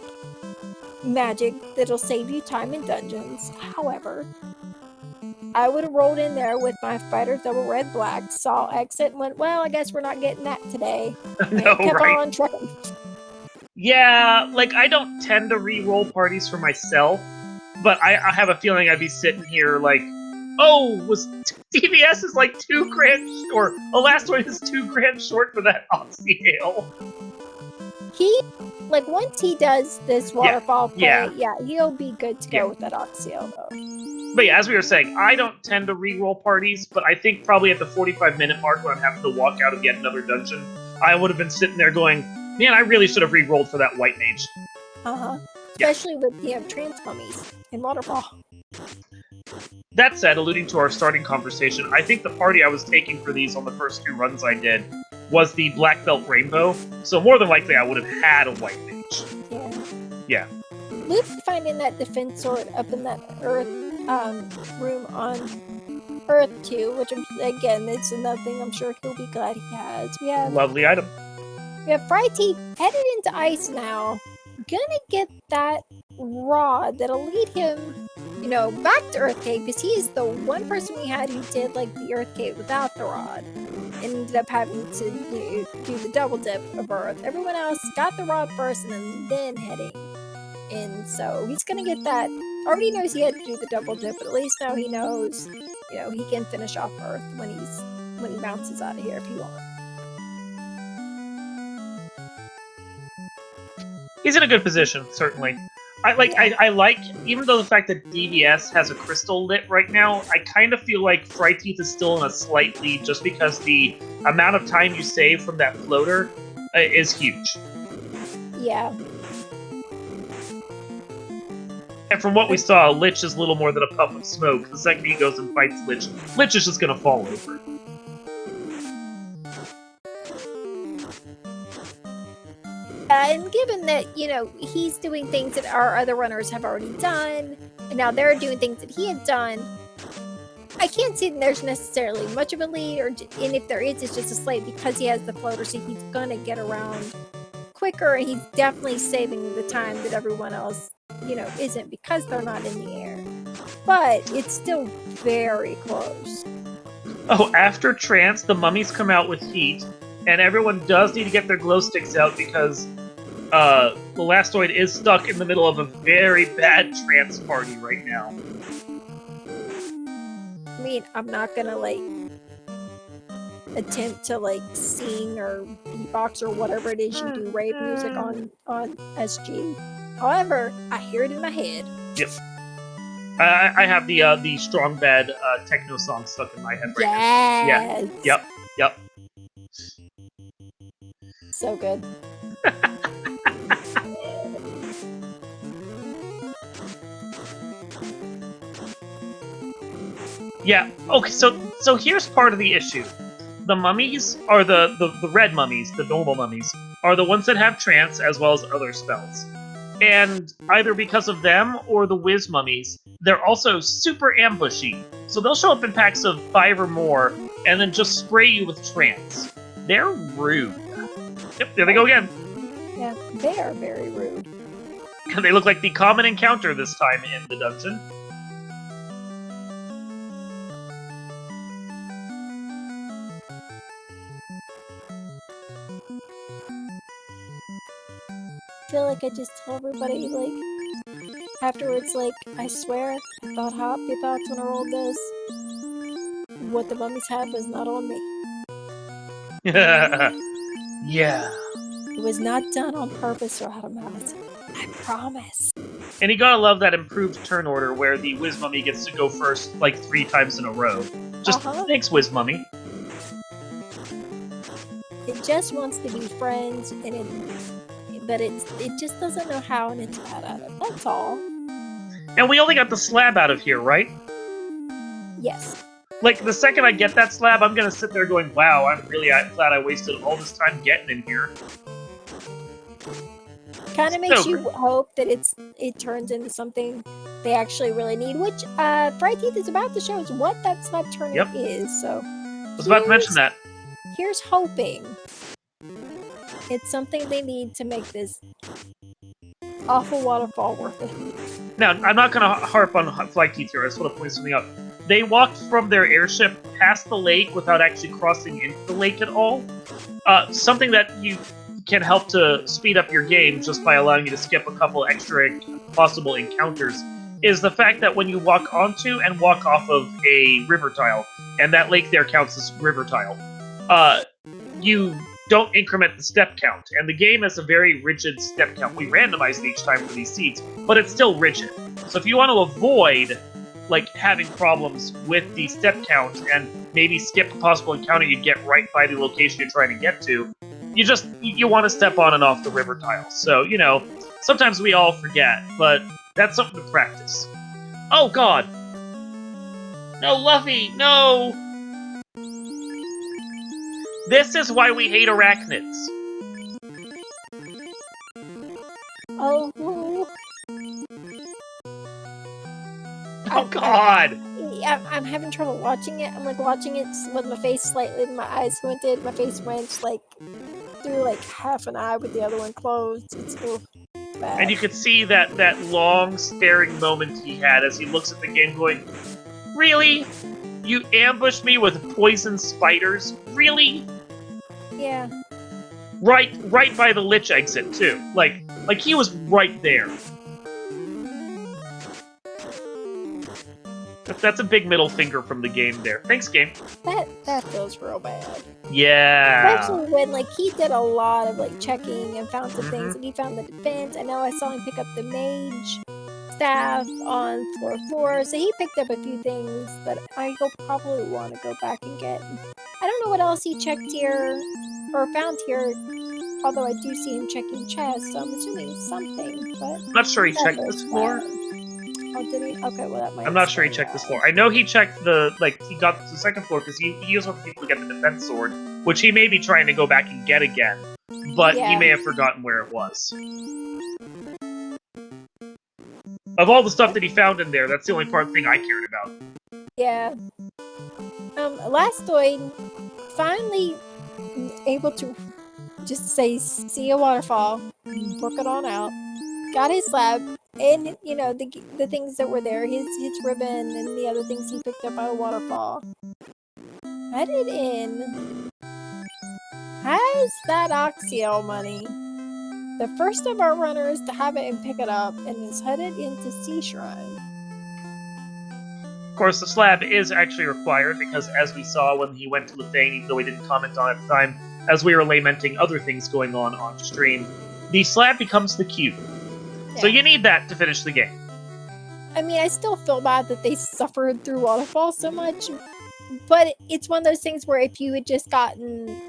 magic that'll save you time in dungeons. However, I would have rolled in there with my fighter double red black, saw exit, and went, well, I guess we're not getting that today. And no, kept right? on trucking. Yeah, like, I don't tend to re-roll parties for myself, but I have a feeling I'd be sitting here like, oh, was DVS is like $2,000, or Elastoid is $2,000 short for that Oxyale. Once he does this waterfall play, he'll be good to go with that Oxyale, though. But yeah, as we were saying, I don't tend to re-roll parties, but I think probably at the 45-minute mark when I'm having to walk out of yet another dungeon, I would have been sitting there going, man, I really should have re-rolled for that white mage. Especially with, trans mummies in Waterfall. That said, alluding to our starting conversation, I think the party I was taking for these on the first 2 runs I did was the Black Belt Rainbow, so more than likely I would have had a white mage. Yeah. Luke finding that defense sword up in that Earth room on Earth 2, which, again, it's another thing I'm sure he'll be glad he has. We have lovely item. We have Frighty headed into ice now. Gonna get that rod that'll lead him, back to Earth Cave, because he is the one person we had who did, the Earth Cave without the rod. And ended up having to do the double dip of Earth. Everyone else got the rod first and then heading in. So he's gonna get that. Already knows he had to do the double dip, but at least now he knows, he can finish off Earth when he bounces out of here if he wants. He's in a good position, certainly. I like, even though the fact that DVS has a crystal lit right now, I kind of feel like Fright Teeth is still in a slight lead just because the amount of time you save from that floater is huge. Yeah. And from what we saw, Lich is little more than a puff of smoke. The second he goes and fights Lich, Lich is just gonna fall over. And given that, he's doing things that our other runners have already done, and now they're doing things that he had done, I can't see there's necessarily much of a lead, and if there is, it's just a slight because he has the floater, so he's gonna get around quicker, and he's definitely saving the time that everyone else, isn't because they're not in the air. But it's still very close. Oh, after trance, the mummies come out with heat, and everyone does need to get their glow sticks out because the Blastoid is stuck in the middle of a very bad trance party right now. I mean, I'm not gonna attempt to sing or beatbox or whatever it is you do rave music on SG. However, I hear it in my head. Yep. I have the strong bad techno song stuck in my head right now. Yeah. Yep. So good. Yeah. Okay. So here's part of the issue. The mummies are the red mummies, the normal mummies, are the ones that have trance as well as other spells. And either because of them or the whiz mummies, they're also super ambushy. So they'll show up in packs of 5 or more and then just spray you with trance. They're rude. Yep, there they go again. Yeah, they are very rude. They look like the common encounter this time in the dungeon. I feel like I just tell everybody, afterwards, I swear, I thought happy thoughts when I rolled this. What the mummies have is not on me. Yeah. It was not done on purpose or out of malice. I promise. And you gotta love that improved turn order where the Whiz Mummy gets to go first 3 times in a row. Just thanks, Whiz Mummy. It just wants to be friends, but it just doesn't know how, and it's bad at it. That's all. And we only got the slab out of here, right? Yes. The second I get that slab, I'm gonna sit there going, wow, I'm really glad I wasted all this time getting in here. Kind of makes you hope that it turns into something they actually really need, which Bright Teeth is about to show us what that slab turning is. So I was about to mention that. Here's hoping it's something they need to make this awful waterfall worth it. Now, I'm not gonna harp on Flight Teeth here. I just want to point something out. They walked from their airship past the lake without actually crossing into the lake at all. Something that you can help to speed up your game just by allowing you to skip a couple extra possible encounters is the fact that when you walk onto and walk off of a river tile, and that lake there counts as river tile, you don't increment the step count, and the game has a very rigid step count. We randomize it each time for these seeds, but it's still rigid. So if you want to avoid having problems with the step count and maybe skip a possible encounter you'd get right by the location you're trying to get to, you want to step on and off the river tile. So, sometimes we all forget, but that's something to practice. Oh god! No, Luffy, no! This is why we hate arachnids. Oh. Oh god! I'm having trouble watching it. I'm watching it with my face slightly, my eyes squinted, my face went through half an eye with the other one closed. It's bad. And you could see that long staring moment he had as he looks at the game going, really? You ambushed me with poison spiders? Really? Yeah. Right by the lich exit too. Like he was right there. That's a big middle finger from the game there. Thanks, game. That feels real bad. Yeah. Especially when he did a lot of checking and found some things, and he found the defense. I know I saw him pick up the mage staff on floor 4, so he picked up a few things that I'll probably want to go back and get. I don't know what else he checked here or found here, although I do see him checking chests, so I'm assuming something. But I'm not sure he checked this floor. Oh, did he? Okay, well that might. I'm not sure he checked this floor. I know he checked he got to the second floor because he was one of the people to get the defense sword, which he may be trying to go back and get again, but he may have forgotten where it was. Of all the stuff that he found in there, that's the only thing I cared about. Yeah, Elastoid finally able to just say, see a waterfall, work it on out. Got his slab, and you know the things that were there, his ribbon and the other things he picked up at a waterfall. Headed in. Has that Oxio money. The first of our runners to have it and pick it up, and is headed into Sea Shrine. Of course, the slab is actually required because, as we saw when he went to the Thane, even though we didn't comment on it at the time, as we were lamenting other things going on stream, the slab becomes the cube. Yeah. So you need that to finish the game. I mean, I still feel bad that they suffered through Waterfall so much, but it's one of those things where if you had just gotten...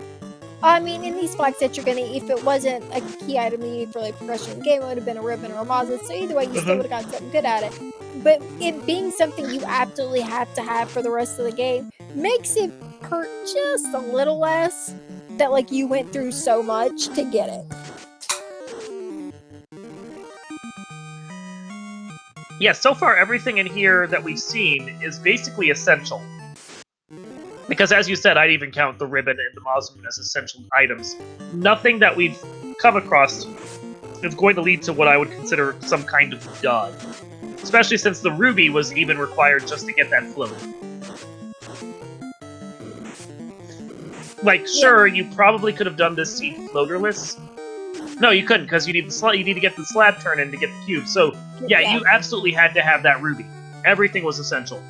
I mean, in these flag sets, you're gonna, if it wasn't a key item you need for like progression in the game, it would have been a ribbon or a Mazda, so either way, you still would have gotten something good at it. But it being something you absolutely have to have for the rest of the game makes it hurt just a little less that like you went through so much to get it. Yeah, so far everything in here that we've seen is basically essential. Because as you said, I'd even count the ribbon and the Mazda as essential items. Nothing that we've come across is going to lead to what I would consider some kind of dud. Especially since the ruby was even required just to get that float. Like, sure, you probably could have done this seed floaterless. No, you couldn't, because you need to get the slab turn in to get the cube. So, yeah, you absolutely had to have that ruby. Everything was essential.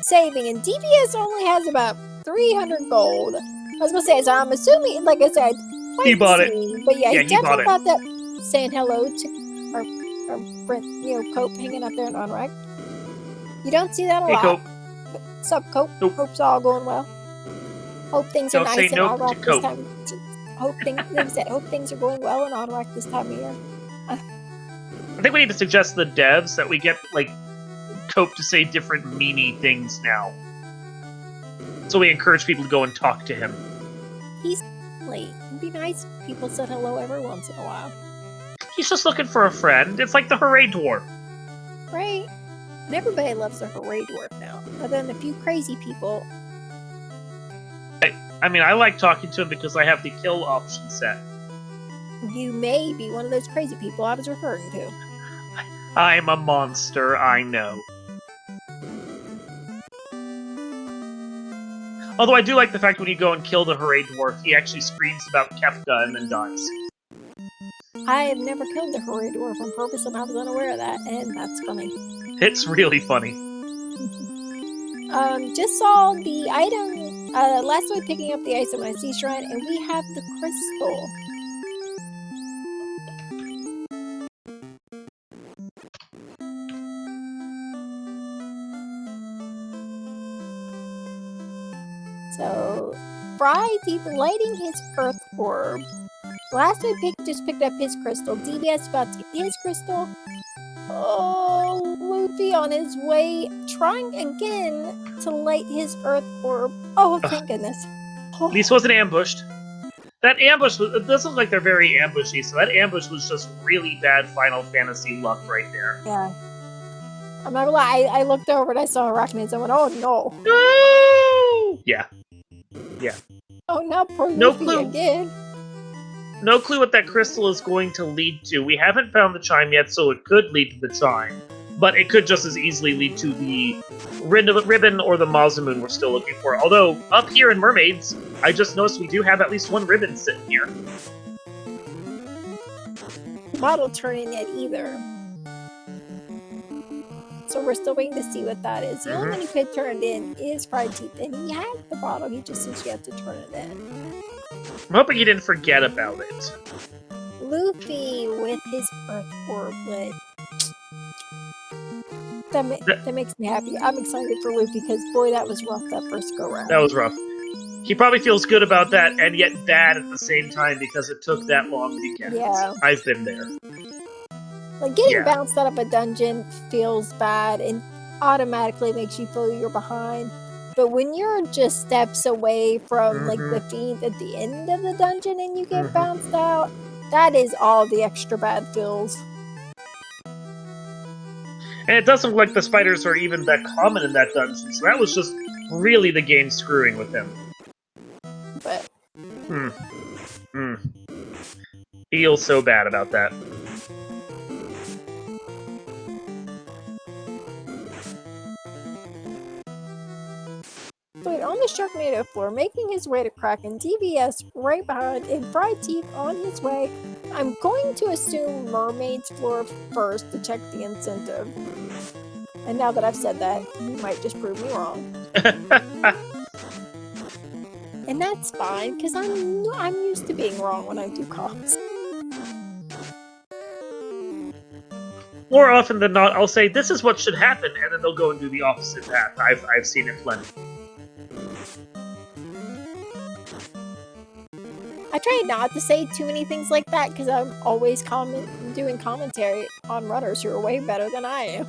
Saving, and DPS only has about 300 gold. I was gonna say, so I'm assuming, like I said, he bought it. But yeah, he definitely bought that. Saying hello to our friend, you know, Cope hanging out there in Unrack. You don't see that a lot. Cope. Sup, Cope? Nope. Hope's all going well. Hope things are nice in Unrack this time. Hope things are going well in Unrack this time of year. I think we need to suggest to the devs that we get like Cope to say different memey things now. So we encourage people to go and talk to him. He's late. It'd be nice if people said hello every once in a while. He's just looking for a friend. It's like the Hooray Dwarf. Right. And everybody loves the Hooray Dwarf now. Other than a few crazy people. I mean, I like talking to him because I have the kill option set. You may be one of those crazy people I was referring to. I'm a monster, I know. Although I do like the fact when you go and kill the Hooray Dwarf, he actually screams about Kefka and then dies. I have never killed the Hooray Dwarf on purpose, and I was unaware of that, and that's funny. It's really funny. Just saw the item, last week picking up the item at Sea Shrine, and we have the crystal. So, Fry's even lighting his earth orb. Last I just picked up his crystal. DBS about to get his crystal. Oh, Luffy on his way, trying again to light his earth orb. Oh, thank goodness. At least wasn't ambushed. That ambush, it does look like they're very ambushy, so that ambush was just really bad Final Fantasy luck right there. Yeah. I'm not gonna lie, I looked over and I saw Arachnids and I went, oh no. No! Yeah. Yeah. Oh, now poor Luffy again. No clue what that crystal is going to lead to. We haven't found the chime yet, so it could lead to the chime. But it could just as easily lead to the ribbon or the Mazamoon we're still looking for. Although, up here in Mermaids, I just noticed we do have at least one ribbon sitting here. Model turn in yet either. So we're still waiting to see what that is. The only one who could turn it in is Fried Teeth, and he has the bottle, he just says you have to turn it in. I'm hoping you didn't forget about it. Luffy with his earth orb lit. That makes me happy. I'm excited for Luffy because, boy, that was rough that first go-round. That was rough. He probably feels good about that and yet bad at the same time because it took that long to get. Yeah. I've been there. Like, getting bounced out of a dungeon feels bad and automatically makes you feel you're behind. But when you're just steps away from like the Mhm. fiend at the end of the dungeon and you get Mhm. bounced out, that is all the extra bad feels. And it doesn't look like the spiders are even that common in that dungeon, so that was just really the game screwing with him. But Hmm. Hmm. Feel so bad about that. Wait, on the Sharknado floor, making his way to Kraken, DBS right behind, and Fried Teeth on his way. I'm going to assume Mermaid's floor first to check the incentive. And now that I've said that, you might just prove me wrong. And that's fine, because I'm used to being wrong when I do comps. More often than not, I'll say, this is what should happen, and then they'll go and do the opposite path. I've seen it plenty. I try not to say too many things like that, because I'm always doing commentary on runners who are way better than I am.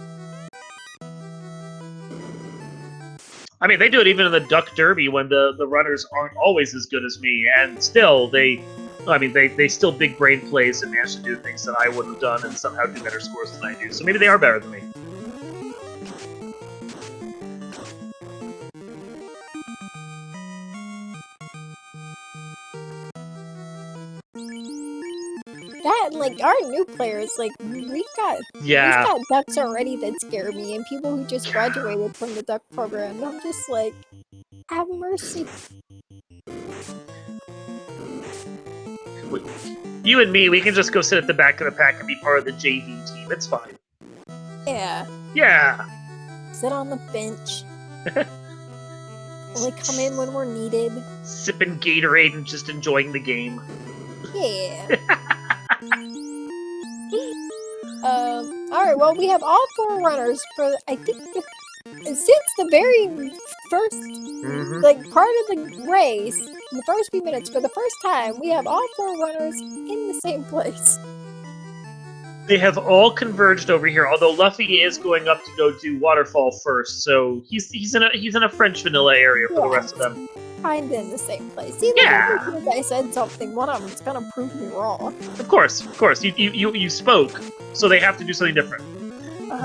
I mean, they do it even in the Duck Derby when the runners aren't always as good as me, and still, they still big brain plays and manage to do things that I wouldn't have done and somehow do better scores than I do. So maybe they are better than me. That, like, our new players, like, we've got ducks already that scare me, and people who just graduated from the duck program, and I'm just like, have mercy. You and me, we can just go sit at the back of the pack and be part of the JV team. It's fine. Yeah. Yeah. Sit on the bench. Only come in when we're needed. Sipping Gatorade and just enjoying the game. Yeah. Alright, well, we have all 4 runners for, I think, since the very first, like, part of the race, in the first few minutes, for the first time, we have all 4 runners in the same place. They have all converged over here, although Luffy is going up to go do Waterfall first, so he's in a French vanilla area for the rest of them. Kinda in the same place. See, like, every time I said something, one of them's gonna prove me wrong. Of course. You spoke, so they have to do something different.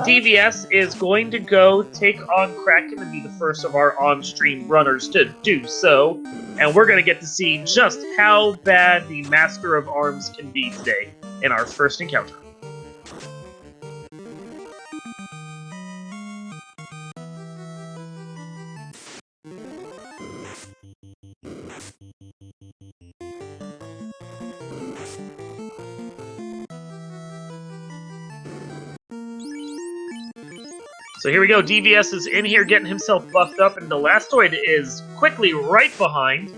DVS is going to go take on Kraken and be the first of our on-stream runners to do so, and we're going to get to see just how bad the Master of Arms can be today in our first encounter. So here we go, DVS is in here getting himself buffed up, and the Blastoid is quickly right behind.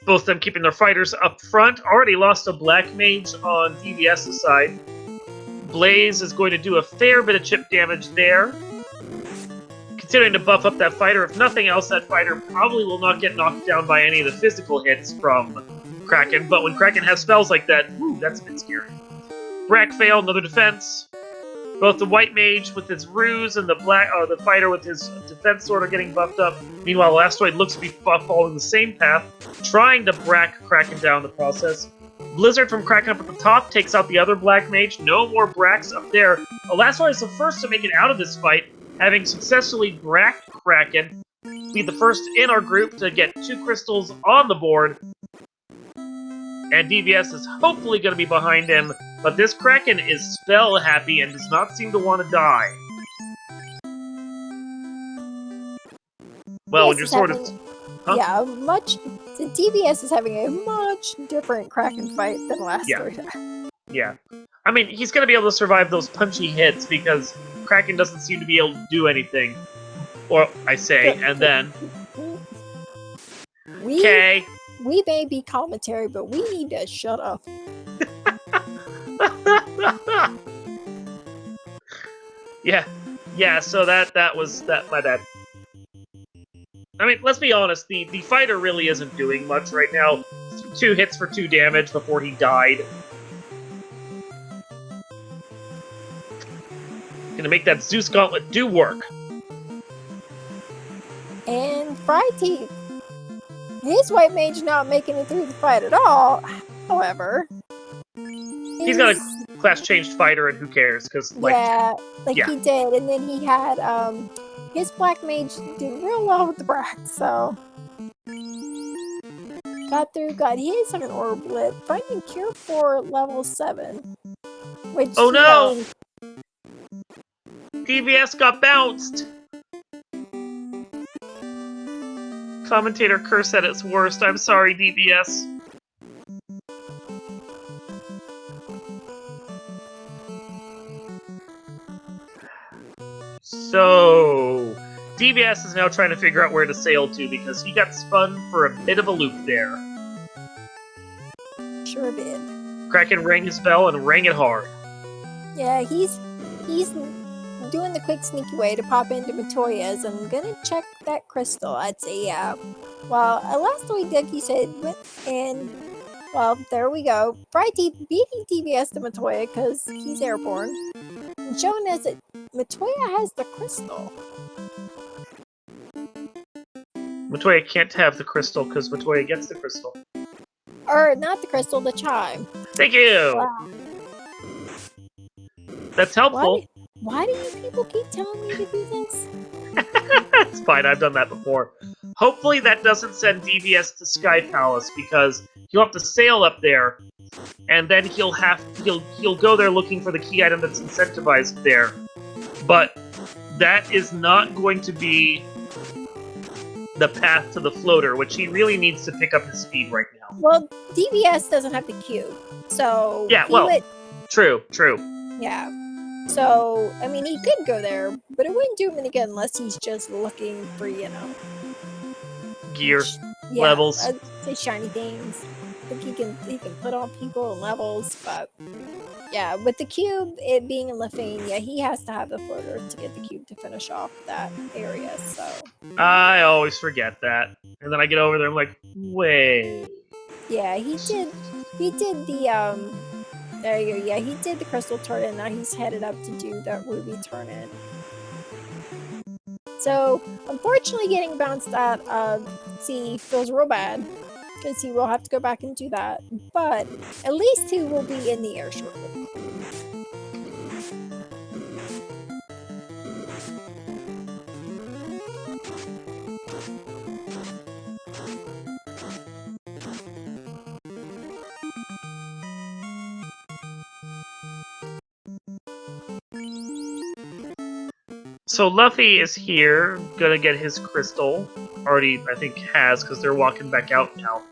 Both of them keeping their fighters up front. Already lost a Black Mage on DVS's side. Blaze is going to do a fair bit of chip damage there. Continuing to buff up that fighter. If nothing else, that fighter probably will not get knocked down by any of the physical hits from Kraken, but when Kraken has spells like that, whew, that's a bit scary. Brack fail, another defense. Both the White Mage with his ruse and the fighter with his defense sword are getting buffed up. Meanwhile, Blastoid looks to be following the same path, trying to brack Kraken down in the process. Blizzard from Kraken up at the top takes out the other Black Mage. No more bracks up there. Blastoid is the first to make it out of this fight, having successfully bracked Kraken. Be the first in our group to get 2 crystals on the board. And DVS is hopefully going to be behind him, but this Kraken is spell happy and does not seem to want to die. Well, when you're sort of... Huh? Yeah, DVS is having a much different Kraken fight than last time. Yeah. I mean, he's going to be able to survive those punchy hits because Kraken doesn't seem to be able to do anything. Or, I say, and then... Okay. We may be commentary, but we need to shut up. Yeah, so that was my bad. I mean, let's be honest, the fighter really isn't doing much right now. 2 hits for 2 damage before he died. Gonna make that Zeus Gauntlet do work. And Fried Teeth. His white mage not making it through the fight at all. However, He's got a class changed fighter, and who cares? Because like, yeah, yeah. he did, and then he had his black mage did real well with the Brack, so got through, got his on an orb finding cure for level 7. Which Oh no! DVS got bounced. Commentator curse at its worst. I'm sorry, DVS. So, DVS is now trying to figure out where to sail to because he got spun for a bit of a loop there. Sure did. Kraken rang his bell and rang it hard. Yeah, he's doing the quick sneaky way to pop into Matoya's. I'm gonna check that crystal. I'd say, yeah. Well, last we did, he said, and well, there we go. Fried Teeth beating DVS to Matoya because he's airborne, and showing us that Matoya has the crystal. Matoya can't have the crystal because Matoya gets the crystal. Or not the crystal, the chime. Thank you! Wow. That's helpful. Why do you people keep telling me to do this? It's fine, I've done that before. Hopefully that doesn't send DVS to Sky Palace, because he'll have to sail up there, and then he'll go there looking for the key item that's incentivized there. But that is not going to be the path to the floater, which he really needs to pick up his speed right now. Well, DVS doesn't have the cube, so yeah, well, true. Yeah. So, I mean, he could go there, but it wouldn't do him any good unless he's just looking for, gear, levels. I'd say shiny things. I think he can put on people and levels, but yeah, with the cube, it being in Lefane, yeah, he has to have the floater to get the cube to finish off that area, so. I always forget that. And then I get over there, I'm like, wait. Yeah, he did the, there you go. Yeah, he did the crystal turn, and now he's headed up to do that ruby turn-in. So, unfortunately, getting bounced out of sea feels real bad, because he will have to go back and do that. But at least he will be in the air shortly. So Luffy is here, gonna get his crystal. Already, I think, has, because they're walking back out now.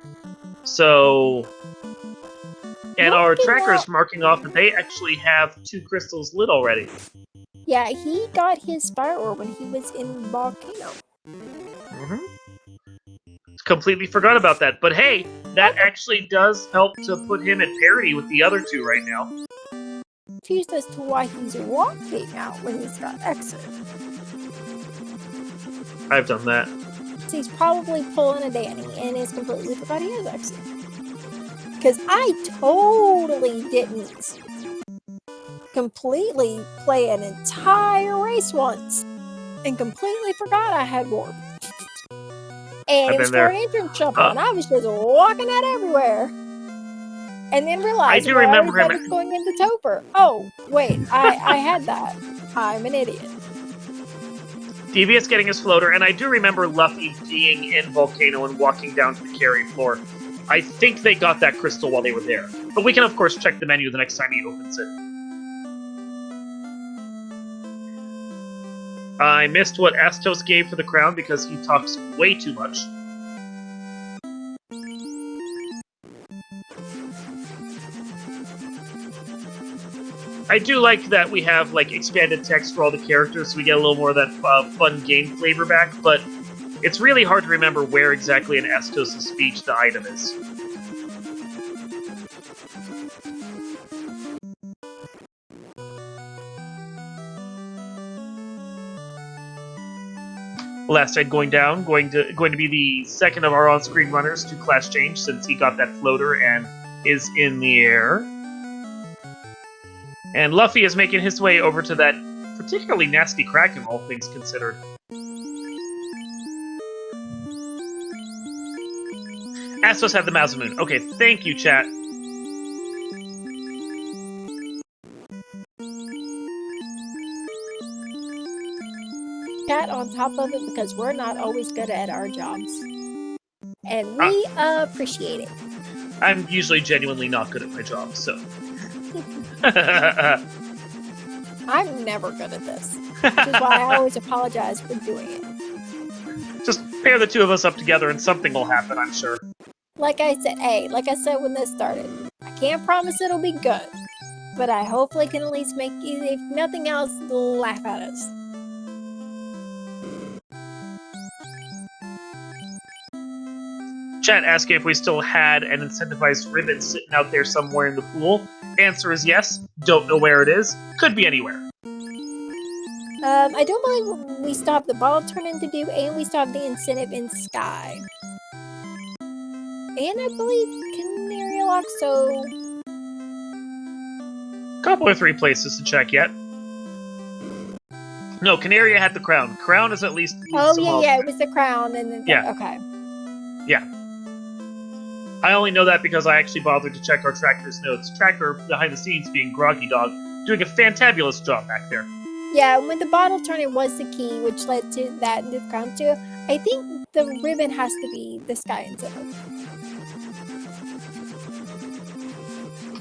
So... And our tracker's marking off that they actually have 2 crystals lit already. Yeah, he got his fire orb when he was in Volcano. Completely forgot about that. But hey, that actually does help to put him at parity with the other 2 right now. Confused as to why he's walking out when he's got exit. I've done that. So he's probably pulling a Danny and is completely forgot he has exit. Because I totally didn't completely play an entire race once and completely forgot I had warp. And it was for an entrance shuffle, and I was just walking out everywhere. And then realized I remember I was going into Topher. Oh, wait, I had that. I'm an idiot. DVS getting his floater, and I do remember Luffy being in Volcano and walking down to the carry floor. I think they got that crystal while they were there. But we can, of course, check the menu the next time he opens it. I missed what Astos gave for the crown because he talks way too much. I do like that we have expanded text for all the characters, so we get a little more of that fun game flavor back, but it's really hard to remember where exactly in Astos' speech the item is. Last Tide going down, going to be the second of our on-screen runners to class change since he got that floater and is in the air. And Luffy is making his way over to that particularly nasty Kraken, all things considered. Astos had the Mazamoon. Okay, thank you, chat. Chat on top of it because we're not always good at our jobs. And we appreciate it. I'm usually genuinely not good at my job, so. I'm never good at this, which is why I always apologize for doing it. Just pair the two of us up together and something will happen, I'm sure. Like I said when this started, I can't promise it'll be good, but I hopefully can at least make you, if nothing else, laugh at us. Chat asking if we still had an incentivized ribbon sitting out there somewhere in the pool. Answer is yes. Don't know where it is. Could be anywhere. I don't believe we still have the bottle turn in to do, and we still have the incentive in Sky. And I believe Canary Lock, so... Couple or three places to check yet. No, Canaria had the crown. Crown is at least... Oh, yeah, it was the crown, and then... Yeah. Okay. Yeah. I only know that because I actually bothered to check our tracker's notes. Tracker, behind the scenes, being Groggy Dog, doing a fantabulous job back there. Yeah, when the bottle turning was the key, which led to that and the crown too. I think the ribbon has to be the Sky incentive.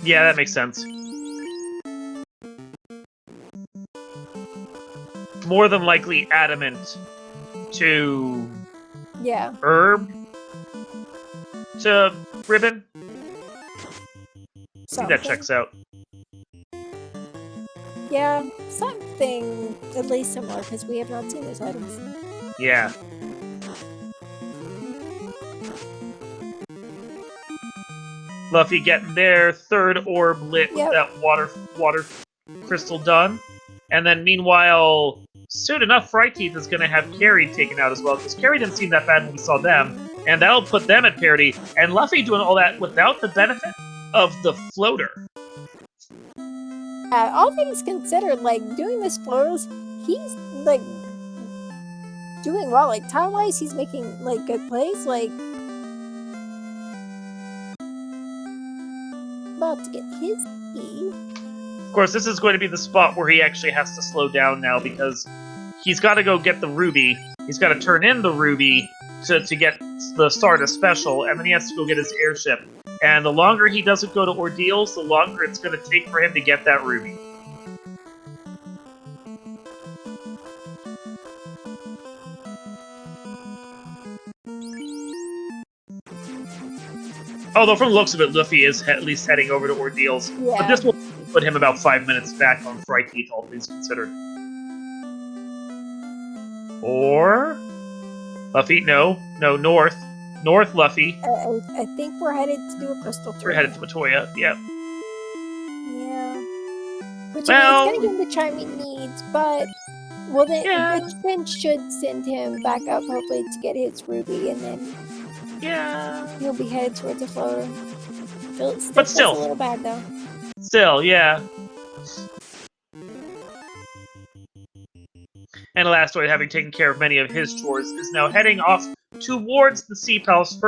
Yeah, that makes sense. More than likely adamant to... Yeah. Herb? To ribbon? See, that checks out. Yeah, something at least similar, because we have not seen those items. Yeah. Luffy getting there, third orb lit with that water crystal done. And then meanwhile, soon enough, Fryteeth is going to have Carrie taken out as well, because Carrie didn't seem that bad when we saw them, and that'll put them at parity. And Luffy doing all that without the benefit of the floater. All things considered, like, doing this floaters, he's, like, doing well. Like, time-wise, he's making, like, good plays. Like, about to get his key. Of course, this is going to be the spot where he actually has to slow down now, because he's got to go get the ruby. He's got to turn in the ruby to get the Stardust special, and then he has to go get his airship. And the longer he doesn't go to ordeals, the longer it's going to take for him to get that ruby. Although from the looks of it, Luffy is at least heading over to ordeals. Yeah. But this will put him about 5 minutes back on Fryteeth, all things considered. Or... Luffy? No, North. North, Luffy. I think we're headed to do a crystal tour. We're headed to Matoya, yeah. Yeah. Which I mean, it's going to give him the chime he needs, but... Well, then, which then should send him back up, hopefully, to get his ruby, and then... Yeah. He'll be headed towards the floater. But still. A little bad, though. Still, yeah. And Elastoid, having taken care of many of his chores, is now heading off towards the Sea Palace,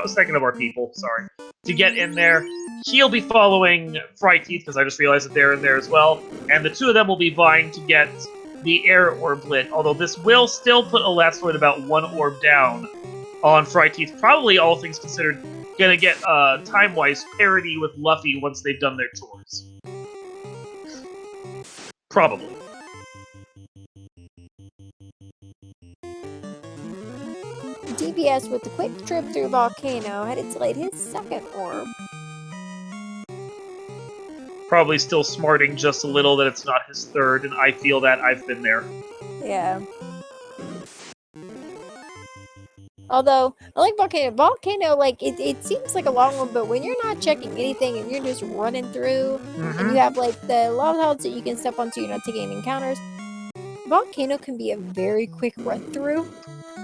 second of our people, sorry, to get in there. He'll be following Fryteeth, because I just realized that they're in there as well, and the two of them will be vying to get the air orb lit, although this will still put Elastoid about one orb down on Fryteeth. Probably, all things considered, gonna get, time-wise, parity with Luffy once they've done their chores. Probably. DPS with the quick trip through Volcano headed to light his second orb. Probably still smarting just a little that it's not his third, and I feel that I've been there. Yeah. Although, I like Volcano. Volcano, like, it seems like a long one, but when you're not checking anything and you're just running through, and you have, like, the lava clouds that you can step onto, you're not taking any encounters, Volcano can be a very quick run-through.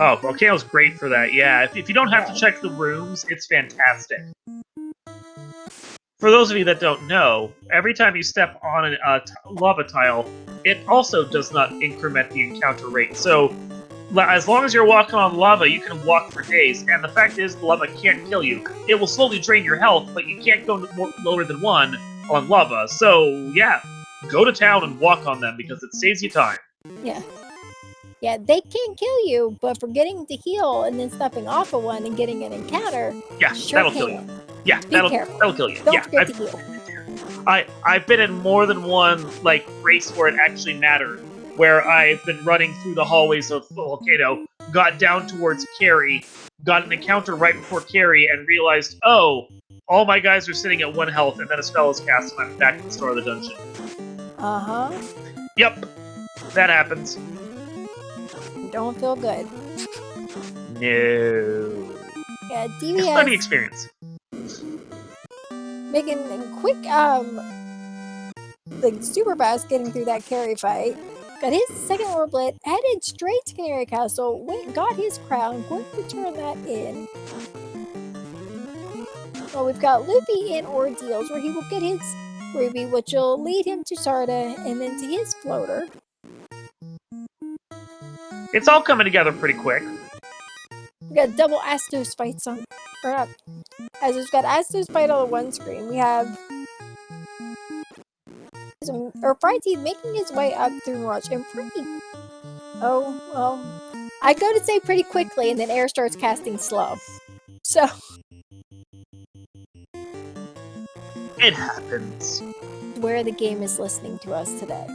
Oh, Volcano's great for that, yeah. If you don't have to check the rooms, it's fantastic. For those of you that don't know, every time you step on a lava tile, it also does not increment the encounter rate. So, As long as you're walking on lava, you can walk for days, and the fact is, the lava can't kill you. It will slowly drain your health, but you can't go lower than 1 on lava. So, yeah, go to town and walk on them, because it saves you time. Yeah. Yeah, they can't kill you, but forgetting to heal and then stepping off of one and getting an encounter, Yeah, sure that'll can. kill you. Yeah, Be careful. that'll kill you. Don't yeah, forget to heal. I've been in more than one race where it actually mattered, where I've been running through the hallways of the volcano, got down towards Carrie, got an encounter right before Carrie, and realized, oh, all my guys are sitting at 1 health, and then a spell is cast, and I'm back at the start of the dungeon. Uh-huh. Yep, that happens. Don't feel good. No. Yeah, It's learning DBS experience. making a quick, super fast getting through that Carrie fight. Got his second orblet, headed straight to Canary Castle, got his crown, going to turn that in. Well, we've got Luffy in Ordeals, where he will get his ruby, which will lead him to Sarda, and then to his floater. It's all coming together pretty quick. We got double Astos fights on, or not, as we've got Astos fight on the one screen. We have Frighty making his way up through Mirage, and I go to say pretty quickly, and then Air starts casting slow. So it happens. Where the game is listening to us today.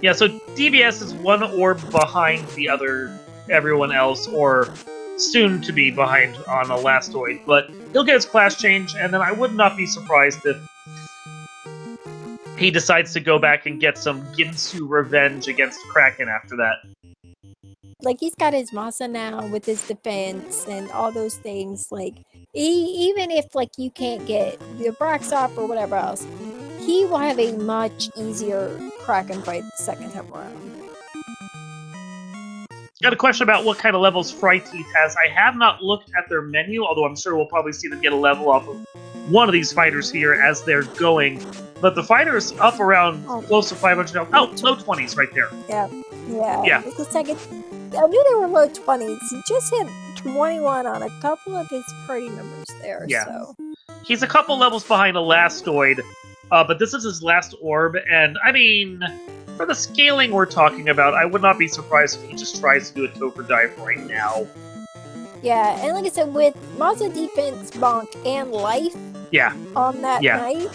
Yeah, so DBS is 1 orb behind everyone else, or soon to be behind on Elastoid, but he'll get his class change, and then I would not be surprised if he decides to go back and get some Ginsu revenge against Kraken after that. He's got his Masa now with his defense and all those things. Even if you can't get the Braxop or whatever else, he will have a much easier Kraken fight the second time around. Got a question about what kind of levels Fryteeth has. I have not looked at their menu, although I'm sure we'll probably see them get a level off of one of these fighters here as they're going. But the fighter's up around close to 500 health. Oh, low 20s right there. Yeah. It looks like I knew they were low 20s. He just hit 21 on a couple of his party members there. Yeah. So he's a couple levels behind Elastoid, but this is his last orb, and I mean, for the scaling we're talking about, I would not be surprised if he just tries to do a Topher dive right now. Yeah, and like I said, with Mazda defense, bonk, and life on that night,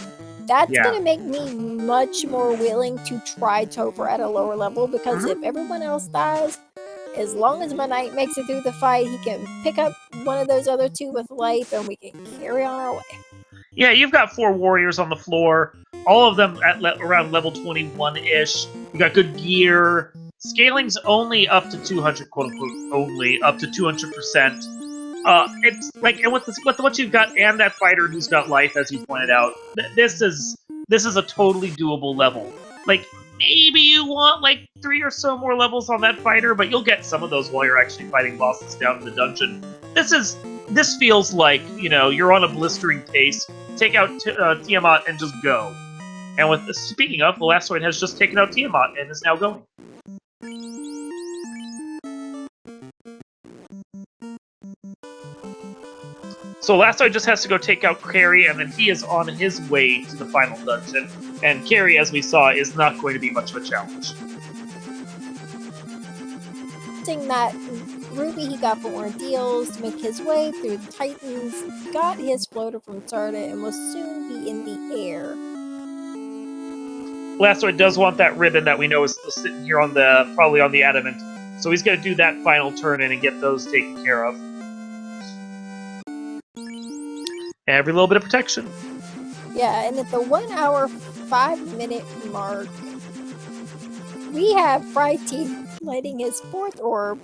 that's going to make me much more willing to try Topher at a lower level, because if everyone else dies, as long as my knight makes it through the fight, he can pick up one of those other 2 with life, and we can carry on our way. Yeah, you've got 4 warriors on the floor, all of them at around level 21-ish. You got good gear. Scaling's only up to 200, quote-unquote, only, up to 200%. It's and with what you've got, and that fighter who's got life, as you pointed out, this is a totally doable level. Maybe you want 3 or so more levels on that fighter, but you'll get some of those while you're actually fighting bosses down in the dungeon. This feels like, you're on a blistering pace. Take out Tiamat and just go. And speaking of, Elastoid has just taken out Tiamat and is now going. So Elastoid just has to go take out Carrie, and then he is on his way to the final dungeon. And Carrie, as we saw, is not going to be much of a challenge. That ruby he got from Ordeals to make his way through the Titans, got his floater from Sarda, and will soon be in the air. Elastoid does want that ribbon that we know is still sitting here probably on the adamant, so he's going to do that final turn in and get those taken care of. Every little bit of protection. Yeah, and at the 1 hour, 5 minute mark, we have Fryteeth lighting his 4th orb,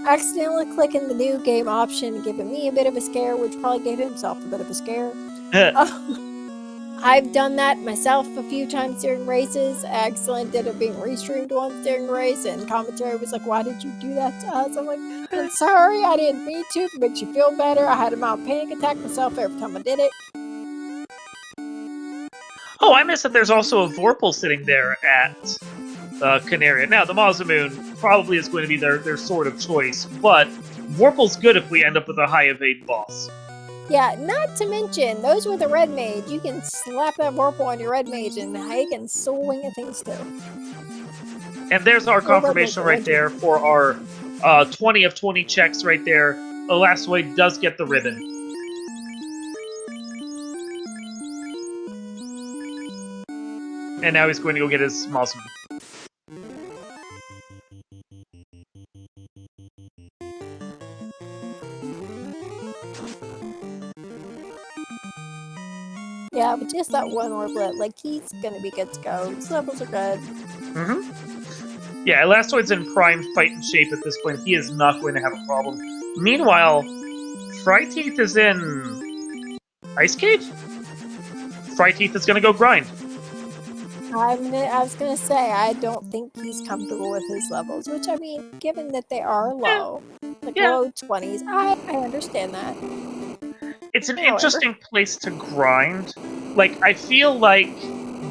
accidentally clicking the new game option, giving me a bit of a scare, which probably gave himself a bit of a scare. I've done that myself a few times during races. I accidentally did it being restreamed once during a race, and commentary was like, "Why did you do that to us?" I'm like, "I'm sorry, I didn't mean to. If it makes you feel better, I had a mild panic attack myself every time I did it." Oh, I missed that there's also a Vorpal sitting there at Canaria. Now, the Mazamoon probably is going to be their sword of choice, but Vorpal's good if we end up with a high evade boss. Yeah, not to mention, those with a red mage, you can slap that Vorpal on your red mage and he can swing at things too. And there's our confirmation right there for our 20 of 20 checks right there. Elastoid does get the ribbon. And now he's going to go get his Mazamoon. Yeah, but just that one orblet, like, he's gonna be good to go. His levels are good. Yeah, Elastoid's in prime fighting shape at this point. He is not going to have a problem. Meanwhile, Fryteeth is in Ice Cave? Fryteeth is going to go grind. I was gonna say, I don't think he's comfortable with his levels, which, I mean, given that they are low, low 20s, I understand that. It's an interesting place to grind. Like, I feel like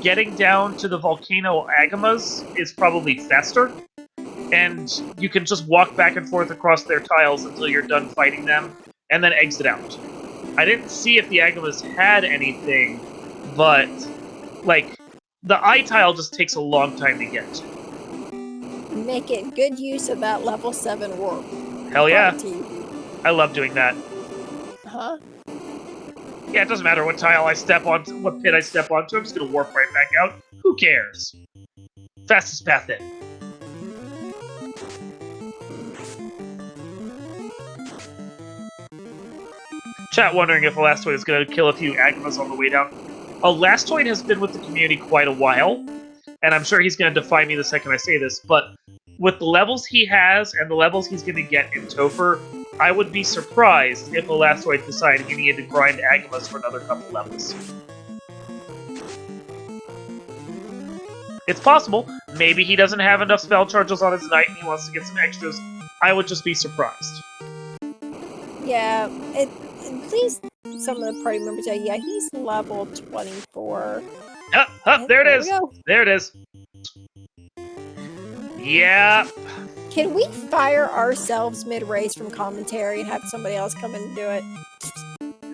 getting down to the Volcano Agamas is probably faster, and you can just walk back and forth across their tiles until you're done fighting them, and then exit out. I didn't see if the Agamas had anything, but, like, the eye tile just takes a long time to get to. Making good use of that level 7 warp. Hell yeah. I love doing that. Huh? Yeah, it doesn't matter what tile I step on, what pit I step onto, I'm just gonna warp right back out. Who cares? Fastest path in. Chat wondering if Elastoid is gonna kill a few Agamas on the way down. Elastoid has been with the community quite a while, and I'm sure he's gonna defy me the second I say this, but with the levels he has and the levels he's gonna get in Topher, I would be surprised if Elastoid decided he needed to grind Agamas for another couple levels. It's possible. Maybe he doesn't have enough spell charges on his knight and he wants to get some extras. I would just be surprised. Yeah, at least some of the party members are, yeah, he's level 24. There it is! There it is. Yeah. Can we fire ourselves mid-race from commentary and have somebody else come in and do it?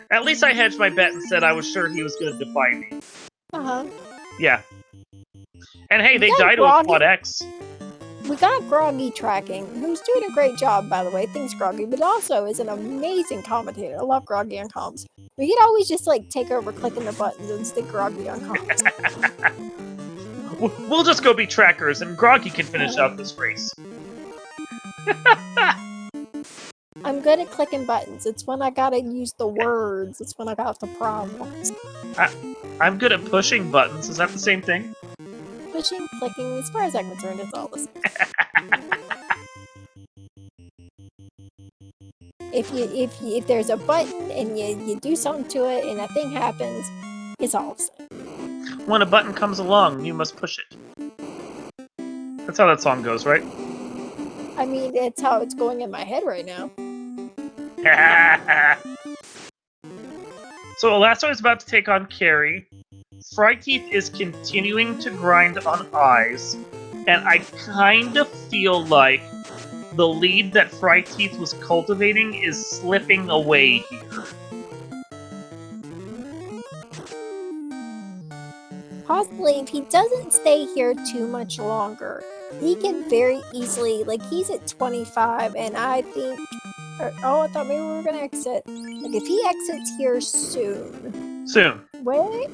At least I hedged my bet and said I was sure he was going to defy me. Uh-huh. Yeah. And hey, they died to a Quad X. We got Groggy tracking, who's doing a great job, by the way. Thanks, Groggy, but also is an amazing commentator. I love Groggy on comms. We could always just, like, take over clicking the buttons and stick Groggy on comms. We'll just go be trackers, and Groggy can finish out this race. I'm good at clicking buttons. It's when I gotta use the words. It's when I got the problems. I'm good at pushing buttons. Is that the same thing? Pushing, clicking, as far as I'm concerned, it's all the same. If there's a button and you do something to it and a thing happens, it's all the same. When a button comes along, you must push it. That's how that song goes, right? I mean, it's how it's going in my head right now. So Elastoid is about to take on Carrie. Fryteeth is continuing to grind on eyes, and I kind of feel like the lead that Fryteeth was cultivating is slipping away here. Possibly, if he doesn't stay here too much longer, he can very easily, like, he's at 25, and I think, I thought maybe we were gonna exit. Like, if he exits here soon. Wait,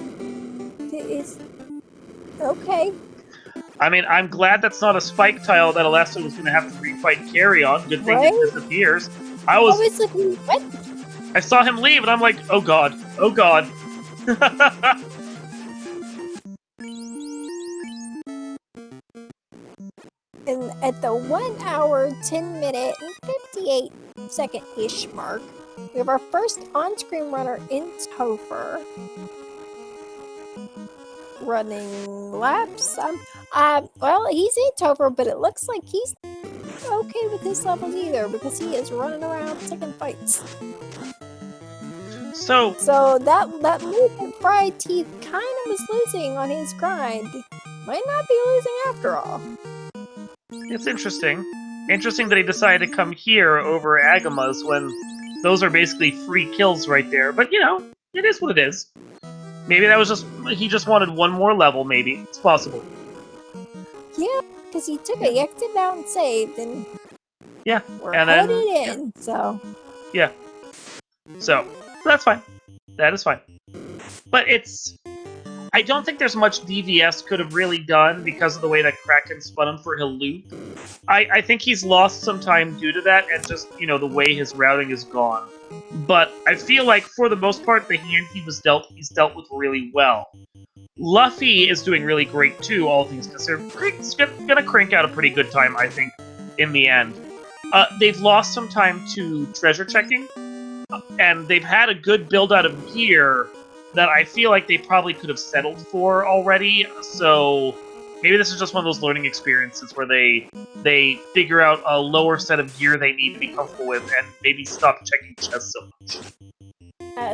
is okay. I mean, I'm glad that's not a spike tile that Elastoid was gonna have to refight Carrie on. Good thing it disappears. I was like, what? I saw him leave, and I'm like, oh god, oh god. And at the 1 hour, 10 minute, and 58 second-ish mark, we have our first on-screen runner in Topher. Running laps. Well, he's in Topher, but it looks like he's okay with his levels either, because he is running around taking fights. So that movement Fryteeth kind of was losing on his grind. Might not be losing after all. It's interesting. Interesting that he decided to come here over Agama's when those are basically free kills right there. But, you know, it is what it is. Maybe that was just... he just wanted one more level, maybe. It's possible. Yeah, because he took it, he exited out and saved, and... Yeah, we're and headed then... in, so... Yeah. So, that's fine. That is fine. But it's... I don't think there's much DVS could have really done because of the way that Kraken spun him for he'll loop. I think he's lost some time due to that and just, you know, the way his routing is gone. But I feel like, for the most part, the hand he's dealt with really well. Luffy is doing really great, too, all things considered. He's gonna crank out a pretty good time, I think, in the end. They've lost some time to treasure checking, and they've had a good build-out of gear that I feel like they probably could have settled for already, so maybe this is just one of those learning experiences where they figure out a lower set of gear they need to be comfortable with and maybe stop checking chests so much.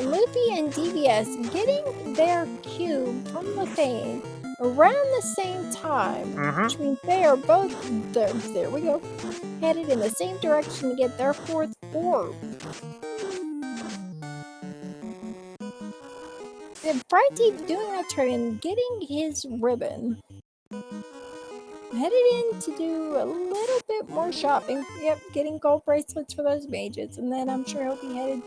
Luffy and DVS getting their cube from the Fane around the same time, which means they are both, there we go, headed in the same direction to get their fourth orb. And Brighty doing that turn and getting his ribbon. Headed in to do a little bit more shopping. Yep, getting gold bracelets for those mages, and then I'm sure he'll be headed.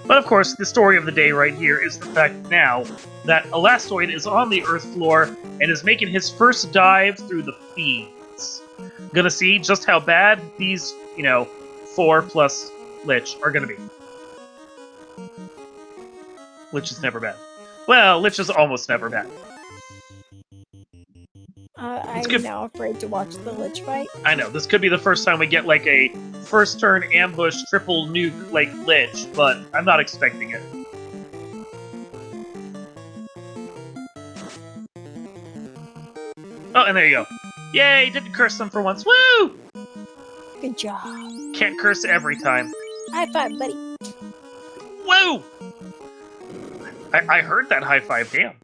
But of course, the story of the day right here is the fact now that Elastoid is on the Earth floor and is making his first dive through the feeds. Gonna see just how bad these, 4 plus Lich are gonna be. Lich is never bad. Well, Lich is almost never bad. I'm now afraid to watch the Lich fight. I know, this could be the first time we get, like, a first turn ambush triple nuke, like, Lich, but I'm not expecting it. Oh, and there you go. Yay, didn't curse them for once. Woo! Good job. Can't curse every time. High five, buddy. Woo! I heard that high five, damn.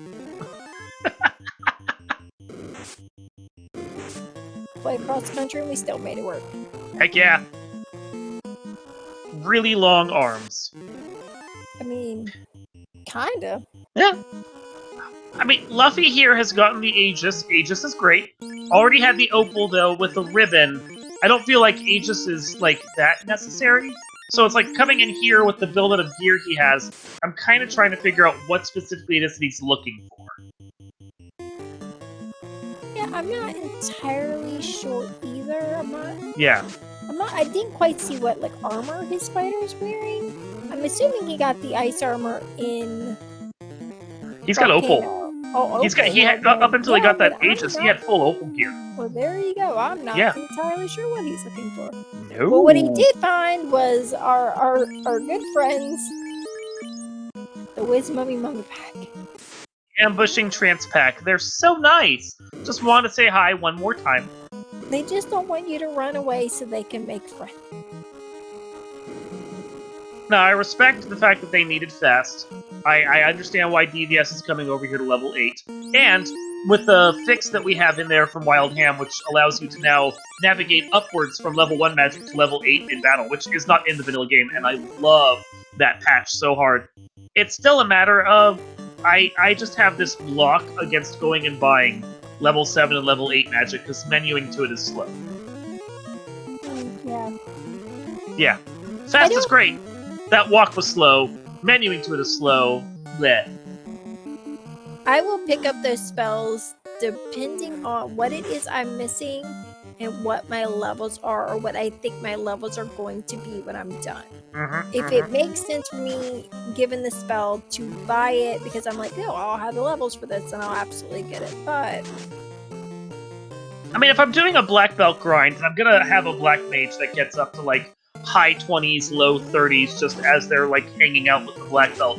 Play across the country and we still made it work. Heck yeah. Really long arms. I mean, kinda. Yeah. I mean, Luffy here has gotten the Aegis. Aegis is great. Already had the Opal, though, with the ribbon. I don't feel like Aegis is, like, that necessary. So it's like, coming in here with the build-out of gear he has, I'm kind of trying to figure out what specifically it is that he's looking for. Yeah, I'm not entirely sure either. Yeah. I didn't quite see what, like, armor his fighter's wearing. I'm assuming he got the ice armor in... He's got Opal. Oh, okay. He had up until he got that Aegis, he had full Opal gear. Well, there you go. I'm not entirely sure what he's looking for. No. Well, what he did find was our good friends, the Wiz Mummy Pack. Ambushing Trance Pack. They're so nice. Just want to say hi one more time. They just don't want you to run away so they can make friends. No, I respect the fact that they needed fast. I understand why DVS is coming over here to level 8. And with the fix that we have in there from Wild Ham, which allows you to now navigate upwards from level 1 magic to level 8 in battle, which is not in the vanilla game, and I love that patch so hard. It's still a matter of, I just have this block against going and buying level 7 and level 8 magic, because menuing to it is slow. Yeah. Yeah. Fast is great. That walk was slow. Menuing to it is slow. Bleh. I will pick up those spells depending on what it is I'm missing and what my levels are, or what I think my levels are going to be when I'm done. If it makes sense for me, given the spell, to buy it because I'm like, no, I'll have the levels for this and I'll absolutely get it. But I mean, if I'm doing a black belt grind, I'm gonna have a black mage that gets up to like high 20s, low 30s, just as they're like hanging out with the black belt,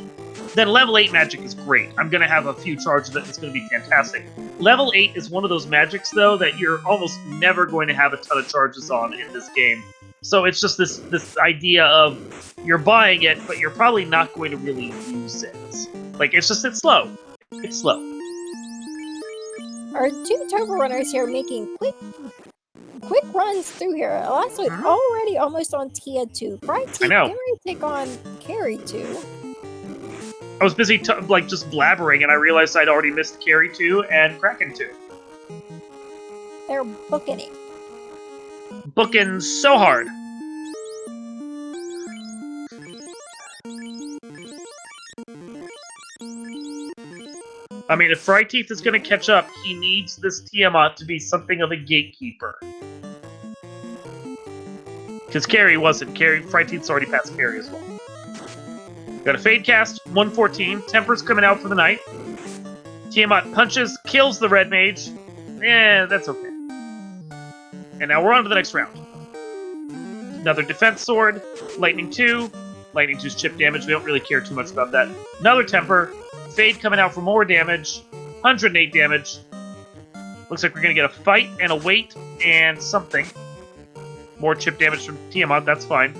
then level 8 magic is great. I'm gonna have a few charges of it, and it's gonna be fantastic. Level 8 is one of those magics, though, that you're almost never going to have a ton of charges on in this game. So it's just this idea of you're buying it, but you're probably not going to really use it. Like, it's slow. It's slow. Our two turbo runners here making quick runs through here. Elastoid already almost on Tia 2. Fright I know. Getting ready to take on Carry 2. I was busy just blabbering, and I realized I'd already missed Carry 2 and Kraken 2. They're booking it. Booking so hard. I mean, if Fryteeth is going to catch up, he needs this Tiamat to be something of a gatekeeper. Because Carry wasn't. Fryteeth's already past Carry as well. Got a Fade Cast, 114. Temper's coming out for the night. Tiamat punches, kills the Red Mage. That's okay. And now we're on to the next round. Another Defense Sword, Lightning 2. Lightning 2's chip damage, we don't really care too much about that. Another Temper. Fade coming out for more damage. 108 damage. Looks like we're going to get a fight and a wait and something. More chip damage from Tiamat, that's fine.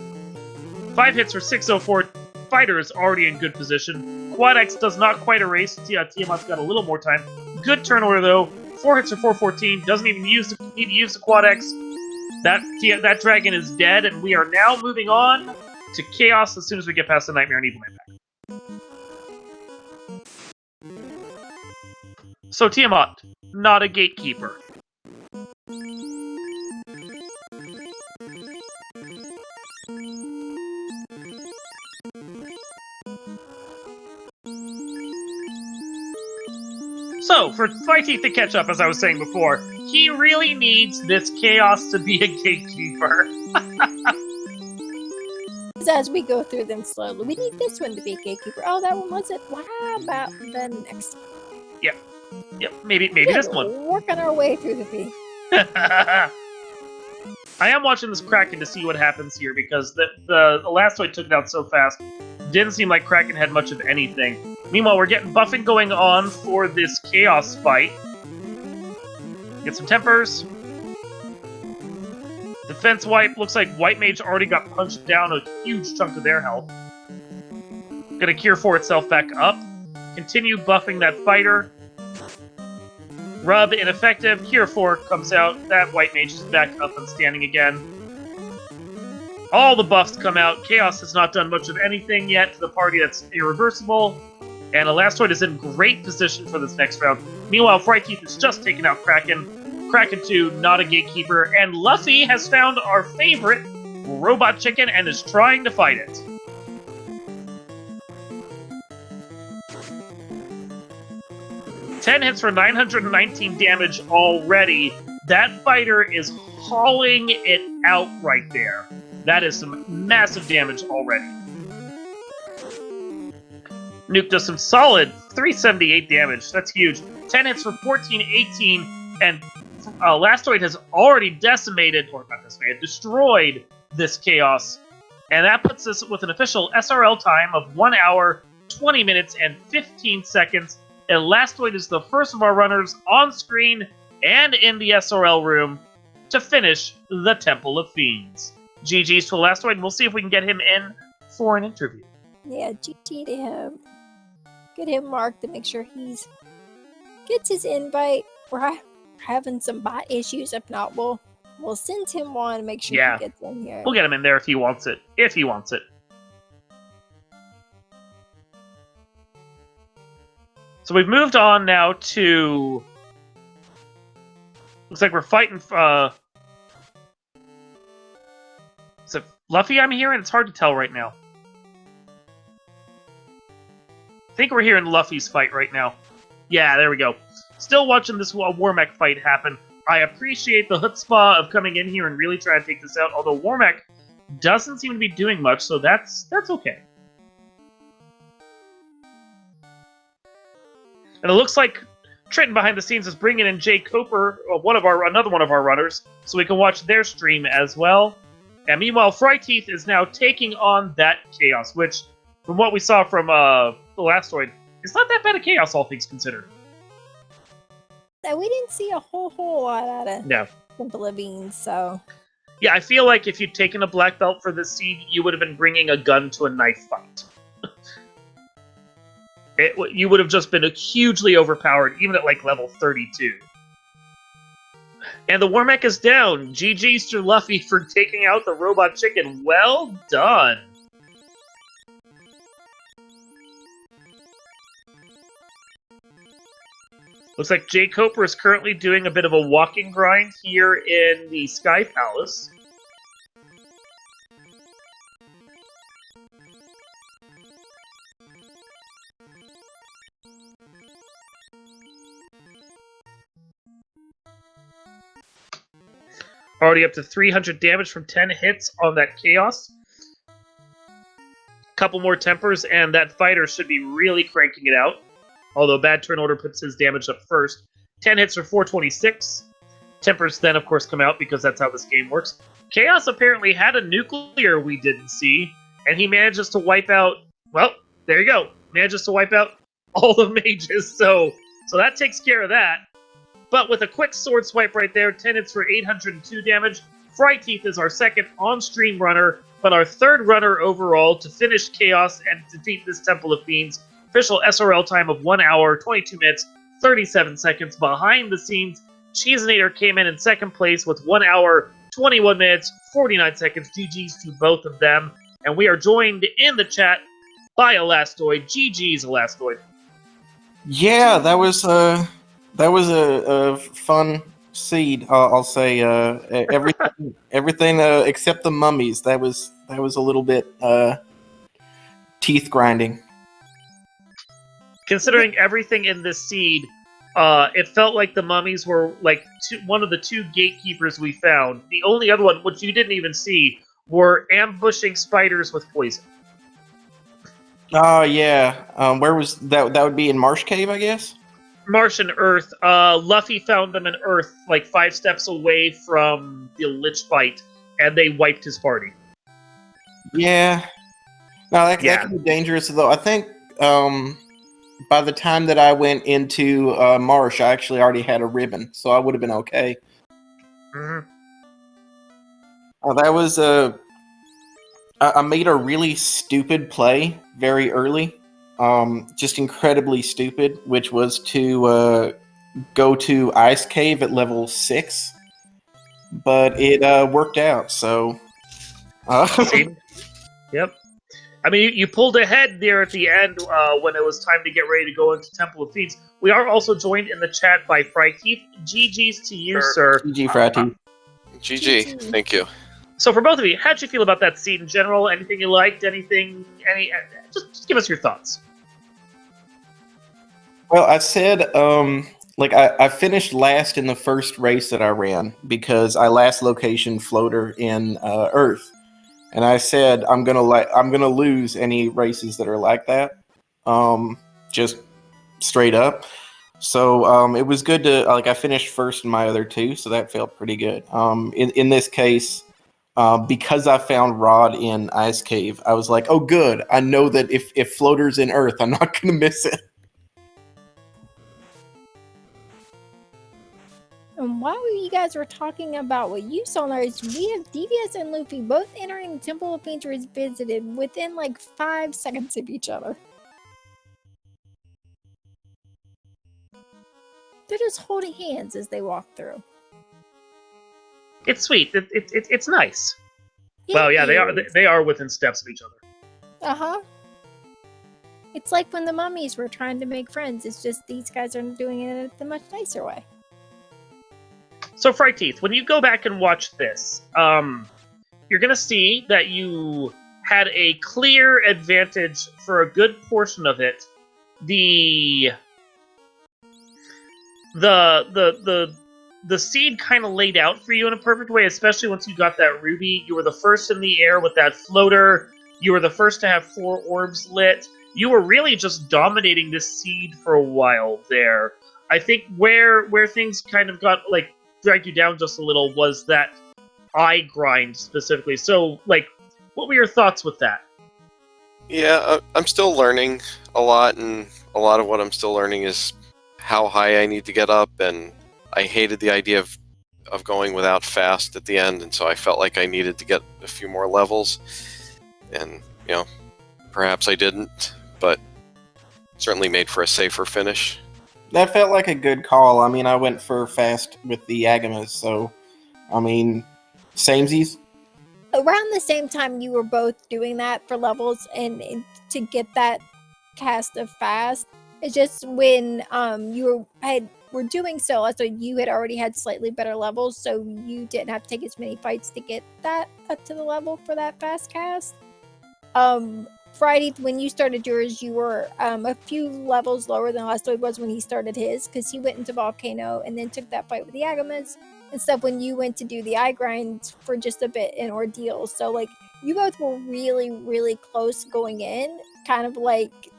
5 hits for 604. Fighter is already in good position. Quad X does not quite erase. Tiamat's got a little more time. Good turn order, though. 4 hits for 414. Doesn't even need to use the Quad X. That dragon is dead, and we are now moving on to Chaos as soon as we get past the Nightmare and Evil Man back. So Tiamat, not a gatekeeper. So, for Fryteeth to catch up, as I was saying before, he really needs this Chaos to be a gatekeeper. As we go through them slowly, we need this one to be a gatekeeper. Oh, that one wasn't. Wow, about the next one. Yep, maybe this one. Working our way through the fee. I am watching this Kraken to see what happens here, because the Elastoid took it out so fast. Didn't seem like Kraken had much of anything. Meanwhile, we're getting buffing going on for this Chaos fight. Get some Tempers. Defense wipe. Looks like White Mage already got punched down a huge chunk of their health. Gonna Cure for itself back up. Continue buffing that fighter. Rub ineffective. Cure 4 comes out. That White Mage is back up and standing again. All the buffs come out. Chaos has not done much of anything yet to the party that's irreversible. And Elastoid is in great position for this next round. Meanwhile, Fryteeth has just taken out Kraken. Kraken 2, not a gatekeeper. And Luffy has found our favorite robot chicken and is trying to fight it. Ten hits for 919 damage already. That fighter is hauling it out right there. That is some massive damage already. Nuke does some solid 378 damage. That's huge. 10 hits for 1418, and Elastoid has already destroyed this Chaos. And that puts us with an official SRL time of 1 hour, 20 minutes, and 15 seconds. Elastoid is the first of our runners on screen and in the SRL room to finish the Temple of Fiends. GG's to Elastoid, and we'll see if we can get him in for an interview. Yeah, GG to him. Get him marked to make sure he's gets his invite. We're having some bot issues. If not, we'll send him one and make sure he gets in here. We'll get him in there if he wants it. So we've moved on now to... Looks like we're fighting... Is it Luffy I'm hearing? It's hard to tell right now. I think we're hearing Luffy's fight right now. Yeah, there we go. Still watching this Warmech fight happen. I appreciate the chutzpah of coming in here and really trying to take this out, although Warmech doesn't seem to be doing much, so that's okay. And it looks like Trenton behind the scenes is bringing in Jay Coper, another one of our runners, so we can watch their stream as well. And meanwhile, Fryteeth is now taking on that Chaos, which, from what we saw from the Elastoid, is not that bad a Chaos, all things considered. We didn't see a whole lot out of No. Temple of Fiends, so... Yeah, I feel like if you'd taken a black belt for this seed, you would have been bringing a gun to a knife fight. You would have just been hugely overpowered, even at like level 32. And the Warmech is down. GG's to Luffy for taking out the robot chicken. Well done. Looks like Jay Coper is currently doing a bit of a walking grind here in the Sky Palace. Already up to 300 damage from 10 hits on that Chaos. Couple more tempers, and that fighter should be really cranking it out. Although bad turn order puts his damage up first. 10 hits for 426. Tempers then, of course, come out because that's how this game works. Chaos apparently had a nuclear we didn't see, and he manages to wipe out... Well, there you go. Manages to wipe out all the mages, so that takes care of that. But with a quick sword swipe right there, 10 hits for 802 damage. Fryteeth is our second on-stream runner, but our third runner overall to finish Chaos and defeat this Temple of Fiends. Official SRL time of 1 hour, 22 minutes, 37 seconds. Behind the scenes, Cheesenator came in second place with 1 hour, 21 minutes, 49 seconds. GG's to both of them. And we are joined in the chat by Elastoid. GG's Elastoid. Yeah, that was a fun seed. I'll say everything except the mummies. That was a little bit teeth grinding. Considering everything in this seed, it felt like the mummies were like one of the two gatekeepers we found. The only other one, which you didn't even see, were ambushing spiders with poison. Oh yeah. Where was that? That would be in Marsh Cave, I guess. Marsh and Earth. Luffy found them in Earth, like 5 steps away from the Lich fight, and they wiped his party. Yeah. No, that can be dangerous, though. I think by the time that I went into Marsh, I actually already had a ribbon, so I would have been okay. Mm-hmm. That was I made a really stupid play very early. Just incredibly stupid, which was to go to Ice Cave at level 6, but it worked out. So, Yep. I mean, you pulled ahead there at the end when it was time to get ready to go into Temple of Fiends. We are also joined in the chat by Fryteeth. GG's to you, sir. GG, Fryteeth. GG. Thank you. So for both of you, how'd you feel about that scene in general? Anything you liked? Just give us your thoughts. Well, I said, I finished last in the first race that I ran because I last location floater in Earth, and I said I'm gonna lose any races that are like that, just straight up. So it was good to I finished first in my other two, so that felt pretty good. In this case, because I found Rod in Ice Cave, I was like, oh good, I know that if floater's in Earth, I'm not gonna miss it. And while you guys were talking about what you saw there, is we have DVS and Luffy both entering the Temple of Fiends Revisited within like 5 seconds of each other. They're just holding hands as they walk through. It's sweet. It's nice. Yeah, Well, yeah, they are within steps of each other. Uh-huh. It's like when the mummies were trying to make friends. It's just these guys are doing it the much nicer way. So, Fryteeth, when you go back and watch this, you're going to see that you had a clear advantage for a good portion of it. The seed kind of laid out for you in a perfect way, especially once you got that ruby. You were the first in the air with that floater. You were the first to have 4 orbs lit. You were really just dominating this seed for a while there. I think where things kind of got dragged you down just a little was that eye grind specifically. So, what were your thoughts with that? Yeah, I'm still learning a lot, and a lot of what I'm still learning is how high I need to get up, and I hated the idea of of going without fast at the end, and so I felt like I needed to get a few more levels. And, perhaps I didn't, but certainly made for a safer finish. That felt like a good call. I mean, I went for fast with the Agamas, so, I mean, samesies. Around the same time you were both doing that for levels and to get that cast of fast, it's just when were doing so you had already had slightly better levels, so you didn't have to take as many fights to get that up to the level for that fast cast. Friday, when you started yours, you were a few levels lower than Lastoid was when he started his, because he went into Volcano and then took that fight with the Agamas and stuff when you went to do the eye grind for just a bit in Ordeal. So, like, you both were really, really close going in, kind of like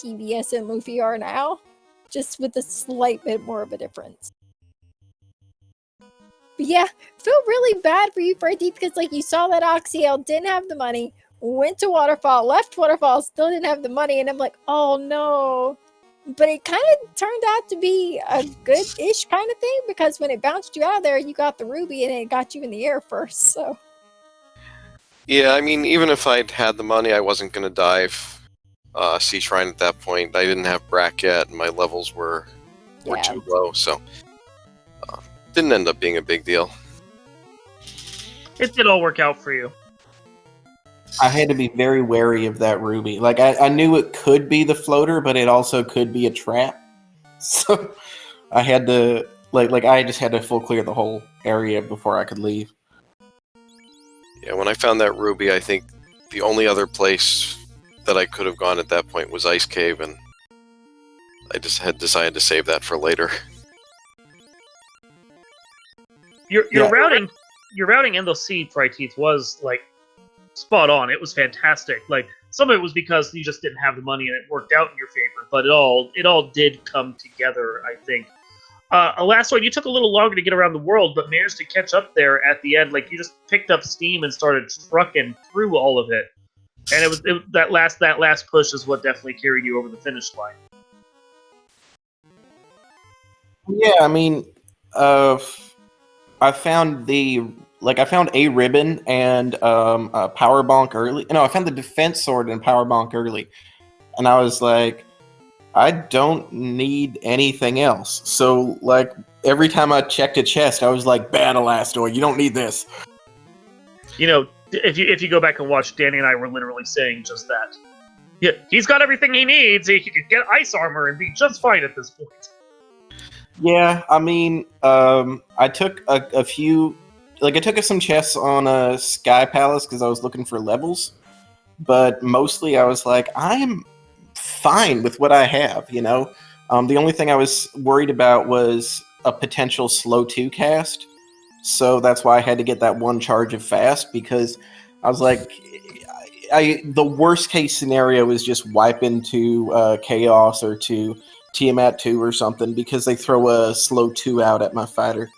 TBS and Luffy are now, just with a slight bit more of a difference. But yeah, feel really bad for you, Friday, because, like, you saw that Oxyale didn't have the money, went to Waterfall, left Waterfall, still didn't have the money, and I'm like, oh no. But it kind of turned out to be a good-ish kind of thing, because when it bounced you out of there, you got the ruby, and it got you in the air first, so. Yeah, I mean, even if I'd had the money, I wasn't going to dive Sea Shrine at that point. I didn't have bracket, and my levels were too low, so didn't end up being a big deal. It did all work out for you. I had to be very wary of that ruby. Like, I knew it could be the floater, but it also could be a trap. So I had to, like I just had to full clear the whole area before I could leave. Yeah, when I found that ruby, I think the only other place that I could have gone at that point was Ice Cave, and I just had decided to save that for later. Your routing in those seed Fright Teeth was, like, spot on. It was fantastic. Like, some of it was because you just didn't have the money and it worked out in your favor, but it all did come together, I think. Last one, you took a little longer to get around the world, but managed to catch up there at the end. Like, you just picked up steam and started trucking through all of it. And that last push is what definitely carried you over the finish line. Yeah, I mean, I found a ribbon and a power bonk early. No, I found the defense sword and power bonk early, and I was like, I don't need anything else. So, like, every time I checked a chest, I was like, battle Astoid, you don't need this. You know, if you go back and watch, Danny and I were literally saying just that. Yeah, he's got everything he needs. He could get ice armor and be just fine at this point. Yeah, I mean, I took a few, like, I took some chests on Sky Palace because I was looking for levels, but mostly I was like, I'm fine with what I have, you know? The only thing I was worried about was a potential slow 2 cast, so that's why I had to get that one charge of fast, because I was like, the worst case scenario is just wipe into Chaos or to Tiamat 2 or something, because they throw a slow 2 out at my fighter.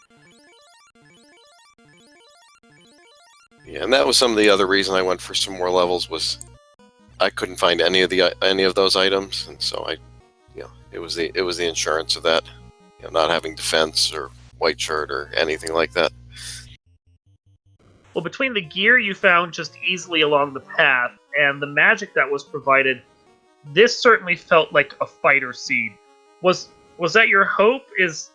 Yeah, and that was some of the other reason I went for some more levels, was I couldn't find any of those items, and so it was the insurance of that, not having defense or white shirt or anything like that. Well, between the gear you found just easily along the path and the magic that was provided, this certainly felt like a fighter seed. Was that your hope? Is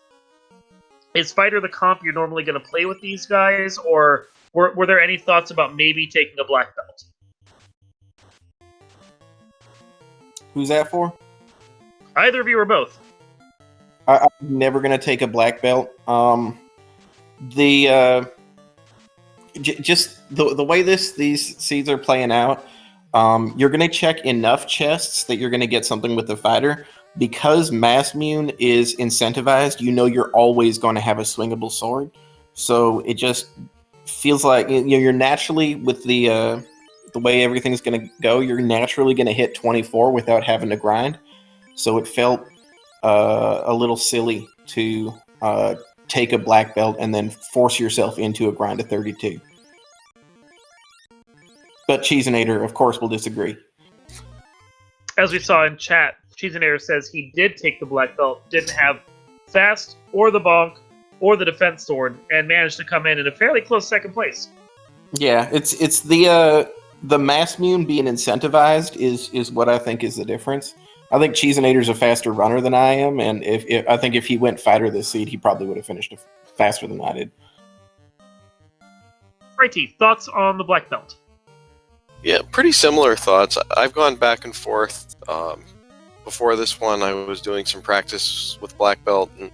fighter the comp you're normally going to play with these guys, or were there any thoughts about maybe taking a black belt? Who's that for? Either of you or both. I'm never going to take a black belt. Just the way these seeds are playing out, you're going to check enough chests that you're going to get something with the fighter. Because Mass Mune is incentivized, you're always going to have a swingable sword. So it just feels like you're naturally, with the way everything's going to go, you're naturally going to hit 24 without having to grind. So it felt a little silly to take a black belt and then force yourself into a grind of 32. But Cheeseinator, of course, will disagree. As we saw in chat, Cheeseinator says he did take the black belt, didn't have fast or the bonk, or the defense sword, and managed to come in a fairly close second place. Yeah, it's the Massmune being incentivized is what I think is the difference. I think Cheesinator's a faster runner than I am, and if I think if he went fighter this seed, he probably would have finished faster than I did. Righty, thoughts on the black belt? Yeah, pretty similar thoughts. I've gone back and forth. Before this one, I was doing some practice with black belt, and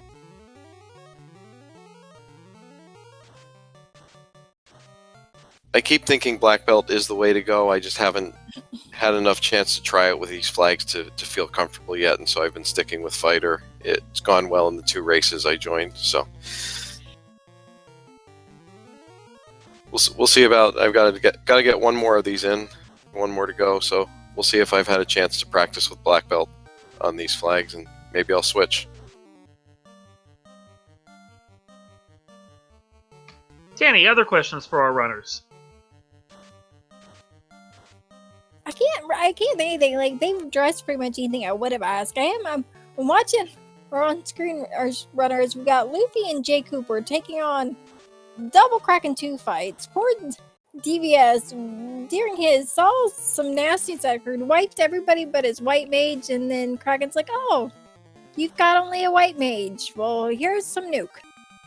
I keep thinking black belt is the way to go. I just haven't had enough chance to try it with these flags to feel comfortable yet, and so I've been sticking with fighter. It's gone well in the 2 races I joined, so we'll see about. I've got to get one more of these in, one more to go. So we'll see if I've had a chance to practice with black belt on these flags, and maybe I'll switch. Danny, other questions for our runners? I can't think of anything. Like, they've addressed pretty much anything I would have asked. I'm watching our on-screen runners. We got Luffy and Jay Cooper taking on double Kraken 2 fights. Poor DVS, during his, saw some nasty that occurred, wiped everybody but his white mage, and then Kraken's like, oh, you've got only a white mage. Well, here's some nuke.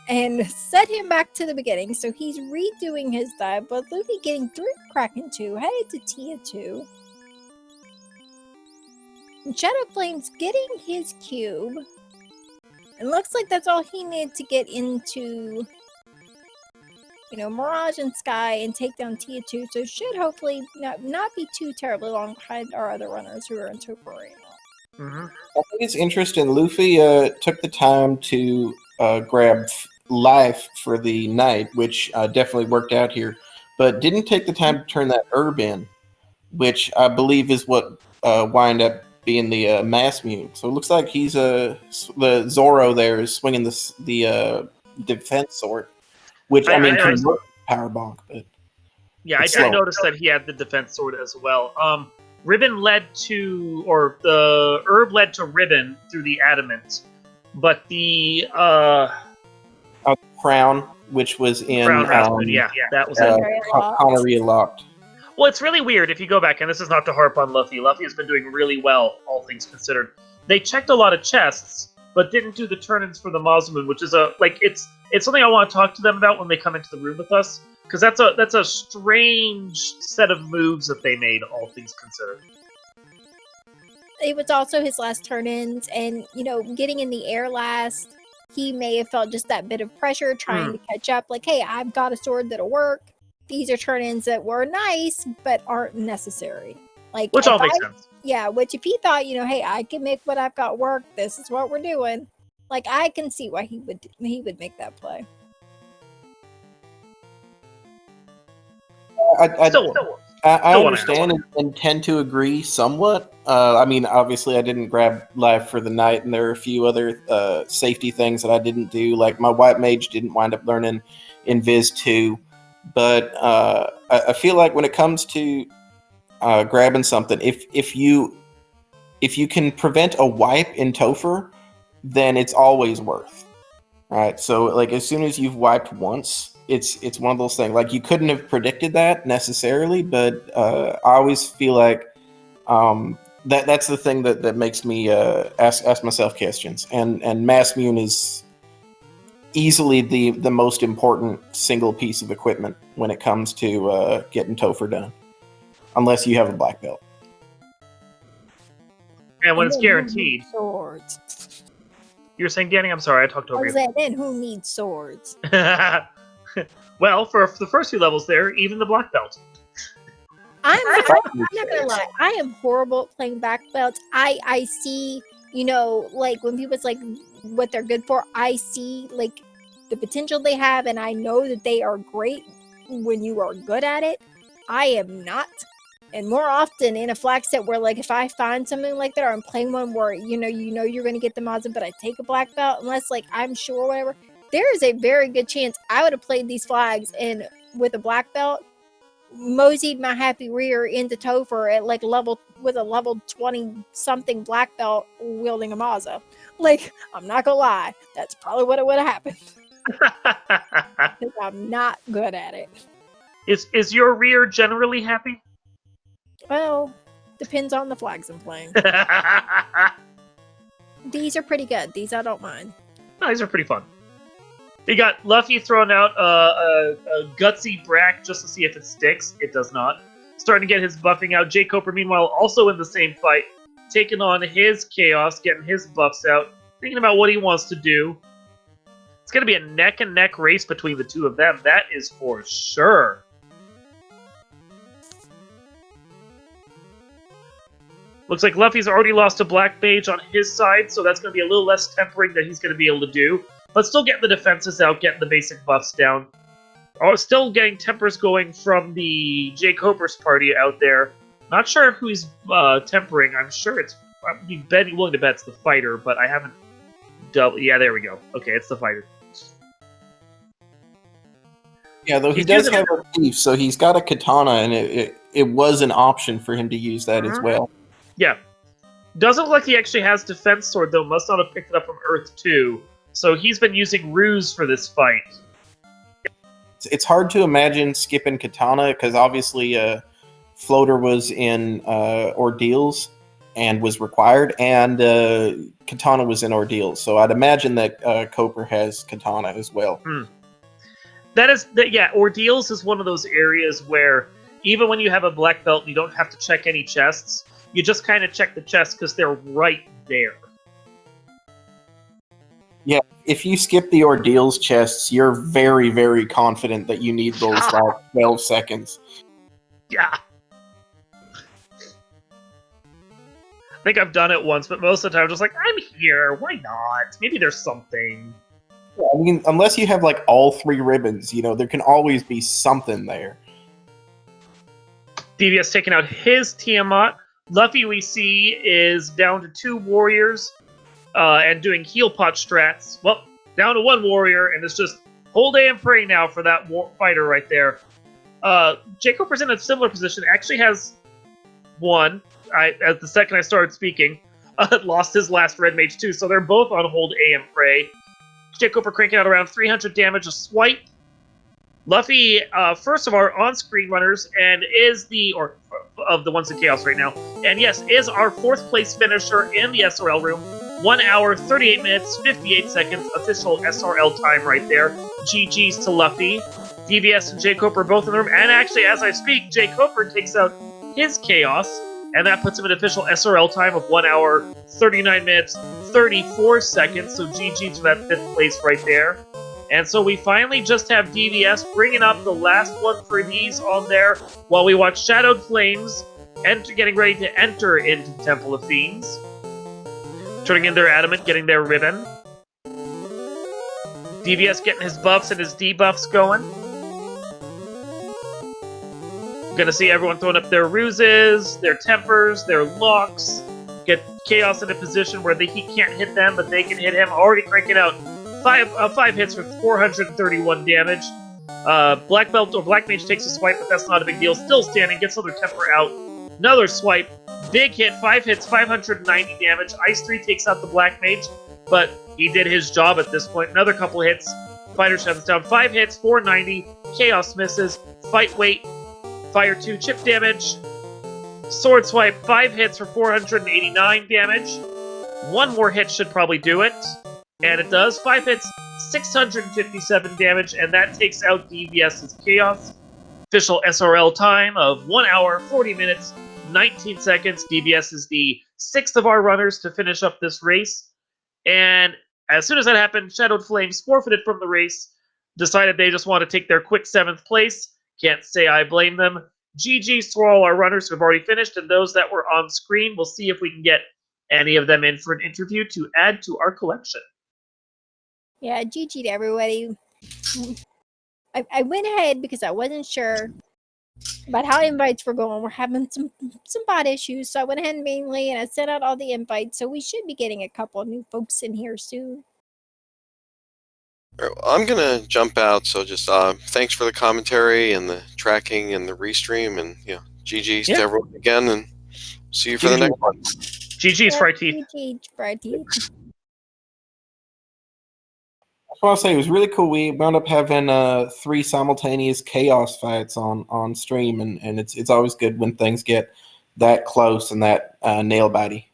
And set him back to the beginning. So he's redoing his dive, but Luffy getting through Kraken 2, headed to Tia 2. And Shadow Flame's getting his cube. And looks like that's all he needed to get into, you know, Mirage and Sky and take down Tia 2. So should hopefully not be too terribly long behind our other runners who are in Topher right now. Mm-hmm. I think it's interesting. Luffy took the time to grab life for the night, which definitely worked out here, but didn't take the time to turn that herb in, which I believe is what wind up being the Massmune. So it looks like he's the Zoro there is swinging the defense sword, which I mean can work power bonk, but yeah, I noticed that he had the defense sword as well. Ribbon led to, or the herb led to Ribbon through the adamant, but the crown, which was in crown yeah, that was Connery locked. Well, it's really weird if you go back, and this is not to harp on Luffy. Luffy has been doing really well, all things considered. They checked a lot of chests, but didn't do the turn-ins for the Masamune, which is it's something I want to talk to them about when they come into the room with us, because that's a strange set of moves that they made, all things considered. It was also his last turn-ins, and, you know, getting in the air last, he may have felt just that bit of pressure trying to catch up. Like, hey, I've got a sword that'll work. These are turn-ins that were nice, but aren't necessary. Like, which all makes sense. Yeah, which if he thought, you know, hey, I can make what I've got work. This is what we're doing. Like, I can see why he would make that play. I understand and tend to agree somewhat. I mean, obviously, I didn't grab life for the night, and there are a few other safety things that I didn't do. Like my white mage didn't wind up learning Invis 2, but I feel like when it comes to grabbing something, if you can prevent a wipe in Topher, then it's always worth. Right? So, like, as soon as you've wiped once, it's one of those things. Like, you couldn't have predicted that necessarily, but I always feel like that's the thing that makes me ask myself questions. And Massmune is easily the most important single piece of equipment when it comes to getting Topher done, unless you have a black belt. And when it's guaranteed. Swords. You're saying, Danny? I'm sorry, I talked over you. Then who needs swords? Well, for the first few levels there, even the black belt. I'm not gonna lie. I am horrible at playing black belts. I see, you know, like when people's like what they're good for, I see like the potential they have, and I know that they are great when you are good at it. I am not. And more often in a flag set where, like, if I find something like that, or I'm playing one where, you know you're going to get the Mazda, but I take a black belt, unless, like, I'm sure or whatever, there is a very good chance I would have played these flags and with a black belt, moseyed my happy rear into Topher at, like, with a level 20-something black belt wielding a Mazda. Like, I'm not going to lie. That's probably what would have happened. 'cause I'm not good at it. Is your rear generally happy? Well, depends on the flags I'm playing. These are pretty good. These I don't mind. No, these are pretty fun. You got Luffy throwing out a gutsy Brack just to see if it sticks. It does not. Starting to get his buffing out. Jay Coper, meanwhile, also in the same fight, taking on his Chaos, getting his buffs out, thinking about what he wants to do. It's going to be a neck-and-neck race between the two of them. That is for sure. Looks like Luffy's already lost a Black Mage on his side, so that's going to be a little less tempering that he's going to be able to do. But still getting the defenses out, getting the basic buffs down. Still getting tempers going from the Jay Coper's party out there. Not sure who he's tempering. I'm sure it's... I'd be willing to bet it's the fighter, but I haven't... Yeah, there we go. Okay, it's the fighter. Yeah, though he does have a thief, so he's got a katana, and it was an option for him to use that as well. Yeah. Doesn't look like he actually has Defense Sword, though. Must not have picked it up from Earth 2. So he's been using Ruse for this fight. It's hard to imagine skipping katana, because obviously Floater was in Ordeals and was required, and katana was in Ordeals. So I'd imagine that Coper has katana as well. Yeah, Ordeals is one of those areas where even when you have a black belt, you don't have to check any chests. You just kind of check the chests because they're right there. Yeah, if you skip the Ordeals chests, you're very, very confident that you need those like 12 seconds. Yeah. I think I've done it once, but most of the time I'm just like, I'm here, why not? Maybe there's something. Yeah, I mean, unless you have like all 3 ribbons, you know, there can always be something there. DVS taking out his Tiamat. Luffy, we see, is down to 2 warriors and doing heal pot strats. Well, down to 1 warrior, and it's just hold A and pray now for that fighter right there. Jacober's in a similar position. Actually has 1. As the second I started speaking, lost his last red mage too, so they're both on hold A and pray. Jacober cranking out around 300 damage a swipe. Luffy, first of our on-screen runners, and is of the ones in Chaos right now, and yes, is our 4th place finisher in the SRL room. 1 hour, 38 minutes, 58 seconds, official SRL time right there. GG's to Luffy. DVS and Jay Coper both in the room, and actually, as I speak, Jay Coper takes out his Chaos, and that puts him at official SRL time of 1 hour, 39 minutes, 34 seconds, so GG to that 5th place right there. And so we finally just have DVS bringing up the last one for these on there while we watch Shadowed Flames getting ready to enter into Temple of Fiends. Turning in their Adamant, getting their ribbon. DVS getting his buffs and his debuffs going. Gonna see everyone throwing up their ruses, their tempers, their locks. Get Chaos in a position where he can't hit them, but they can hit him. Already cranking out 5 hits for 431 damage. Black Belt or Black Mage takes a swipe, but that's not a big deal. Still standing, gets another temper out. Another swipe. Big hit, 5 hits, 590 damage. Ice 3 takes out the Black Mage, but he did his job at this point. Another couple hits. Fighter shuts down. 5 hits, 490. Chaos misses. Fight weight. Fire 2 chip damage. Sword swipe, 5 hits for 489 damage. 1 more hit should probably do it. And it does. 5 hits, 657 damage, and that takes out DVS's Chaos. Official SRL time of 1 hour, 40 minutes, 19 seconds. DVS is the 6th of our runners to finish up this race. And as soon as that happened, Shadowed Flames forfeited from the race, decided they just want to take their quick 7th place. Can't say I blame them. GG's to all our runners who have already finished, and those that were on screen. We'll see if we can get any of them in for an interview to add to our collection. Yeah, GG to everybody. I went ahead because I wasn't sure about how invites were going. We're having some bot issues, so I went ahead mainly and I sent out all the invites. So we should be getting a couple of new folks in here soon. I'm gonna jump out. So just thanks for the commentary and the tracking and the restream, and GG's to everyone again, and see you for the next one. GG's Fried Teeth. GG's Fried Teeth. what I'll say. It was really cool. We wound up having 3 simultaneous chaos fights on stream, and it's always good when things get that close and that nail bitey.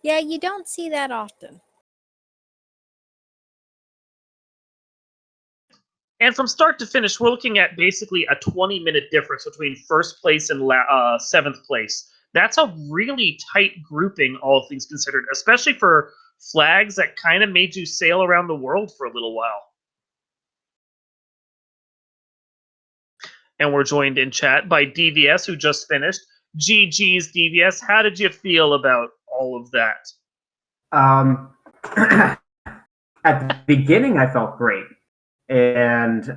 Yeah, you don't see that often. And from start to finish, we're looking at basically a 20-minute difference between first place and 7th place. That's a really tight grouping, all things considered, especially for flags that kind of made you sail around the world for a little while. And we're joined in chat by DVS, who just finished. GG's, DVS. How did you feel about all of that? At the beginning, I felt great. And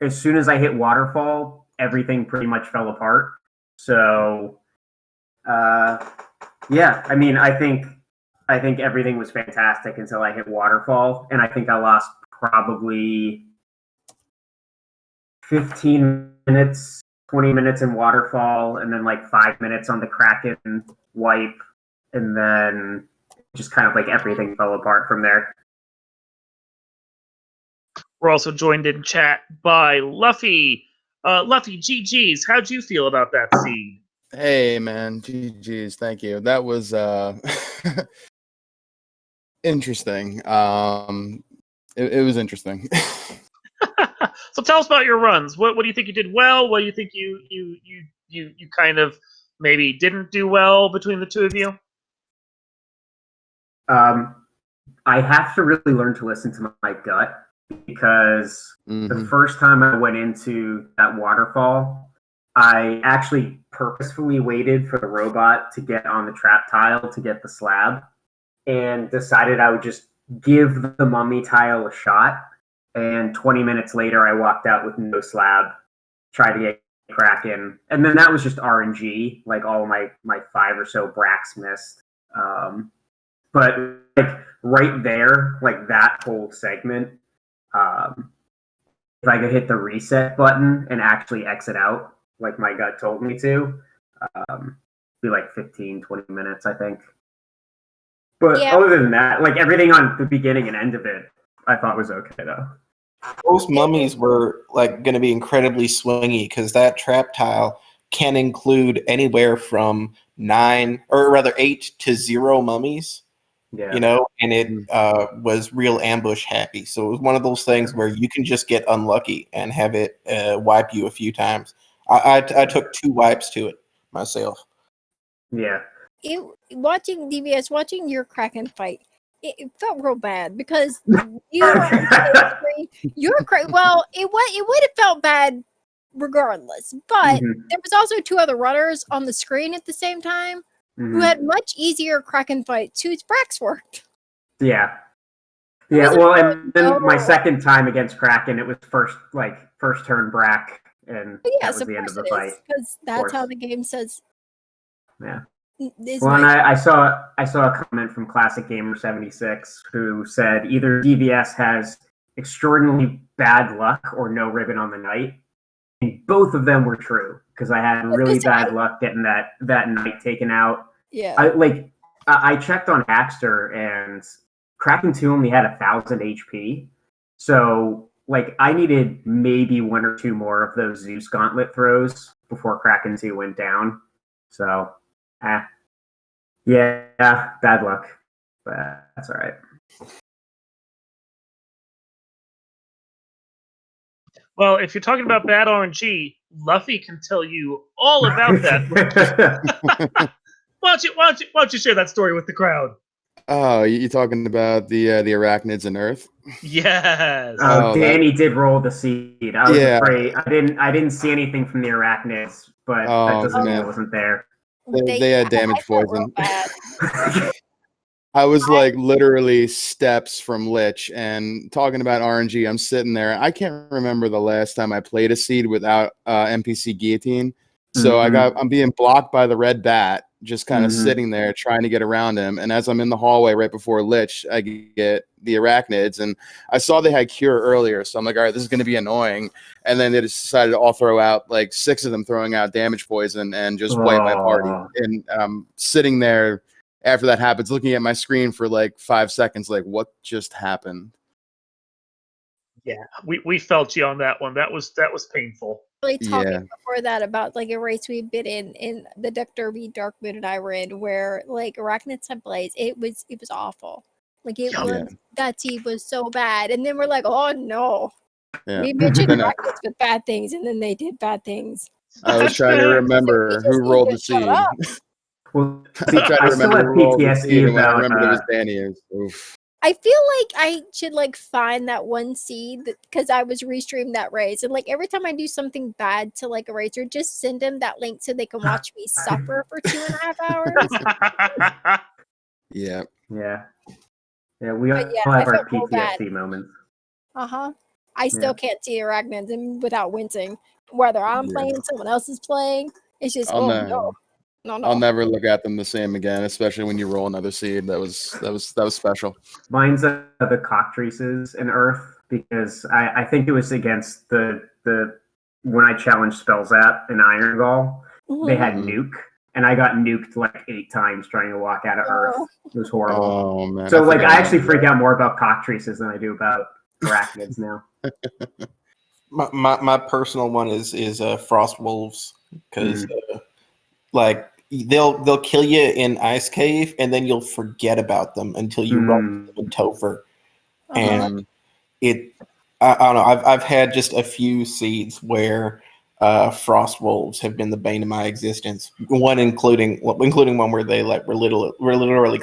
as soon as I hit waterfall, everything pretty much fell apart. So, yeah, I mean, I think everything was fantastic until I hit waterfall, and I think I lost probably 15 minutes, 20 minutes in waterfall, and then like 5 minutes on the Kraken wipe, and then just kind of like everything fell apart from there. We're also joined in chat by Luffy. Luffy, GG's. How'd you feel about that seed? Hey, man. GG's. Thank you. That was interesting. It was interesting. So tell us about your runs. What do you think you did well? What do you think you kind of maybe didn't do well between the two of you? I have to really learn to listen to my gut, because the first time I went into that waterfall, I actually purposefully waited for the robot to get on the trap tile to get the slab, and decided I would just give the mummy tile a shot. And 20 minutes later, I walked out with no slab, tried to get Kraken, and then that was just RNG. Like all of my 5 or so bracks missed. But like right there, like that whole segment, if I could hit the reset button and actually exit out, like my gut told me to, be like 15, 20 minutes, I think. But yeah, other than that, like everything on the beginning and end of it, I thought was okay though. Those mummies were like going to be incredibly swingy, because that trap tile can include anywhere from 8 to 0 mummies. Yeah. You know, and it was real ambush happy. So it was one of those things where you can just get unlucky and have it wipe you a few times. I took 2 wipes to it myself. Yeah. Watching your Kraken fight, it felt real bad, because you were on the screen. Well, it would have felt bad regardless. But there was also 2 other runners on the screen at the same time, who had much easier Kraken fights, whose bracks worked. Yeah. Yeah, well, and then my second time against Kraken, it was first turn brack, and that was the end of the fight. Because that's how the game says. Yeah. Well, and I saw a comment from Classic Gamer 76 who said either DVS has extraordinarily bad luck or no ribbon on the night. And both of them were true, because I had really bad luck getting that knight taken out. Yeah. I checked on Hackster, and Kraken 2 only had 1,000 HP. So like I needed maybe 1 or 2 more of those Zeus gauntlet throws before Kraken 2 went down. So yeah, bad luck. But that's all right. Well, if you're talking about bad RNG, Luffy can tell you all about that. Why don't you share that story with the crowd? Oh, you talking about the arachnids in Earth? Yes. Danny did roll the seed. I was afraid. I didn't see anything from the arachnids, but that doesn't mean it wasn't there. They had damage poison. I was like literally steps from Lich, and talking about RNG, I'm sitting there. I can't remember the last time I played a seed without NPC guillotine. So I'm being blocked by the red bat, just kind of sitting there trying to get around him. And as I'm in the hallway right before Lich, I get the arachnids, and I saw they had cure earlier. So I'm like, all right, this is going to be annoying. And then they just decided to all throw out like 6 of them throwing out damage poison and just wipe my party. And sitting there after that happens, looking at my screen for like 5 seconds, like what just happened? Yeah, we felt you on that one. That was painful. Really talking Yeah. before that about like a race we've been in the Duck Derby Dark Moon and I were in where like Arachnids had Blaze. It was awful. Like it Yeah. was that seed was so bad. And then we're like, oh no. Yeah. We mentioned Then Arachnids with bad things and then they did bad things. I was trying to remember who rolled the Shut seed. up. Well, I see, tried to I still remember have who rolled the seed, PTSD and when I about. remembered it was Danny. Oof. I feel like I should like find that one seed because I was restreamed that race, and like every time I do something bad to like a racer, just send them that link so they can watch me suffer for 2.5 hours. Yeah. Yeah. Yeah, we all But yeah, have I our felt real bad. PTSD moments. I still can't see Arachnids without wincing. Whether I'm Yeah. playing, someone else is playing. It's just I'll no. I'll never look at them the same again, especially when you roll another seed. That was special. Mine's the cockatrices in Earth because I think it was against the when I challenged Spellzap in Iron Gall, they had nuke, and I got nuked like 8 times trying to walk out of Earth. It was horrible. Oh man! So like I actually freak out more about cockatrices than I do about arachnids now. My personal one is frost wolves because like they'll kill you in Ice Cave and then you'll forget about them until you run into them in Topher. And I don't know. I've had just a few seeds where frost wolves have been the bane of my existence. One including one where they like were literally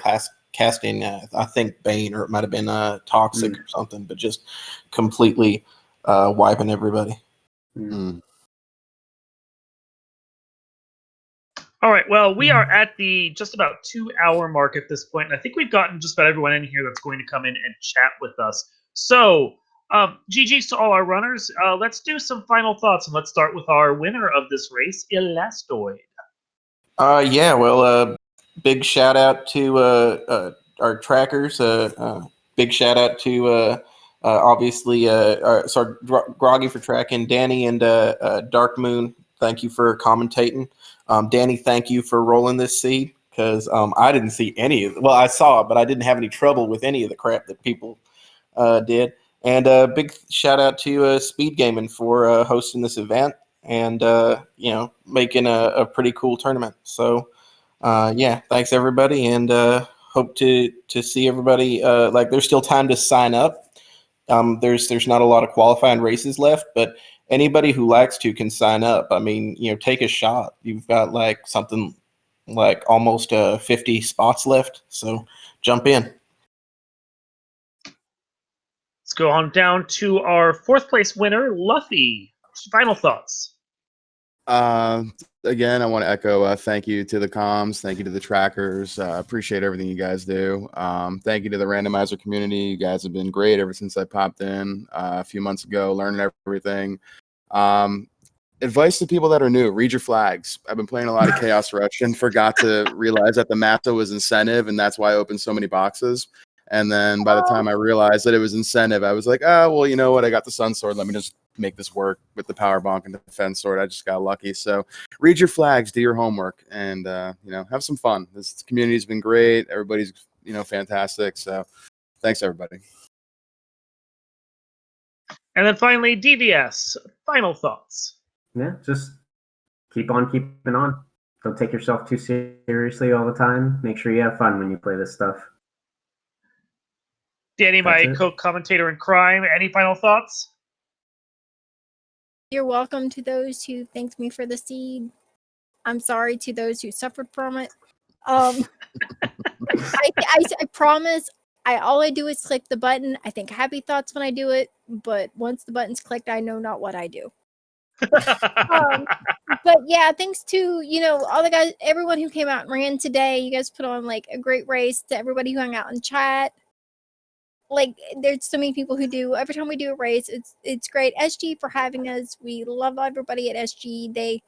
casting I think Bane, or it might have been Toxic or something, but just completely wiping everybody. All right. Well, we are at the just about 2-hour mark at this point, and I think we've gotten just about everyone in here that's going to come in and chat with us. So, GG's to all our runners. Let's do some final thoughts, and let's start with our winner of this race, Elastoid. Yeah. Well, big shout out to our trackers. Big shout out to obviously Groggy for tracking, Danny and Dark Moon. Thank you for commentating. Danny, thank you for rolling this seed because I didn't see any of it. Well, I saw it, but I didn't have any trouble with any of the crap that people did. And big shout out to SpeedGaming for hosting this event and making a pretty cool tournament. So yeah, thanks everybody, and hope to see everybody. Like, there's still time to sign up. There's not a lot of qualifying races left, but anybody who likes to can sign up. I mean, take a shot. You've got like something like almost 50 spots left, so jump in. Let's go on down to our 4th place winner, Luffy. Final thoughts. Again, I want to echo thank you to the comms, thank you to the trackers. Appreciate everything you guys do. Thank you to the randomizer community. You guys have been great ever since I popped in a few months ago, learning everything. Advice to people that are new: read your flags. I've been playing a lot of Chaos Rush and forgot to realize that the mata was incentive, and that's why I opened so many boxes. And then by the time I realized that it was incentive, I was like, oh, well, you know what? I got the Sun Sword. Let me just make this work with the Power Bonk and the Defense Sword. I just got lucky. So read your flags, do your homework, and, have some fun. This community's been great. Everybody's, fantastic. So thanks, everybody. And then finally, DVS. Final thoughts. Yeah, just keep on keeping on. Don't take yourself too seriously all the time. Make sure you have fun when you play this stuff. Danny, my co-commentator in crime, any final thoughts? You're welcome to those who thanked me for the seed. I'm sorry to those who suffered from it. I promise. All I do is click the button. I think happy thoughts when I do it, but once the button's clicked, I know not what I do. But yeah, thanks to all the guys, everyone who came out and ran today. You guys put on like a great race. To everybody who hung out in chat. Like, there's so many people who do every time we do a race. It's great. SG for having us. We love everybody at SG. They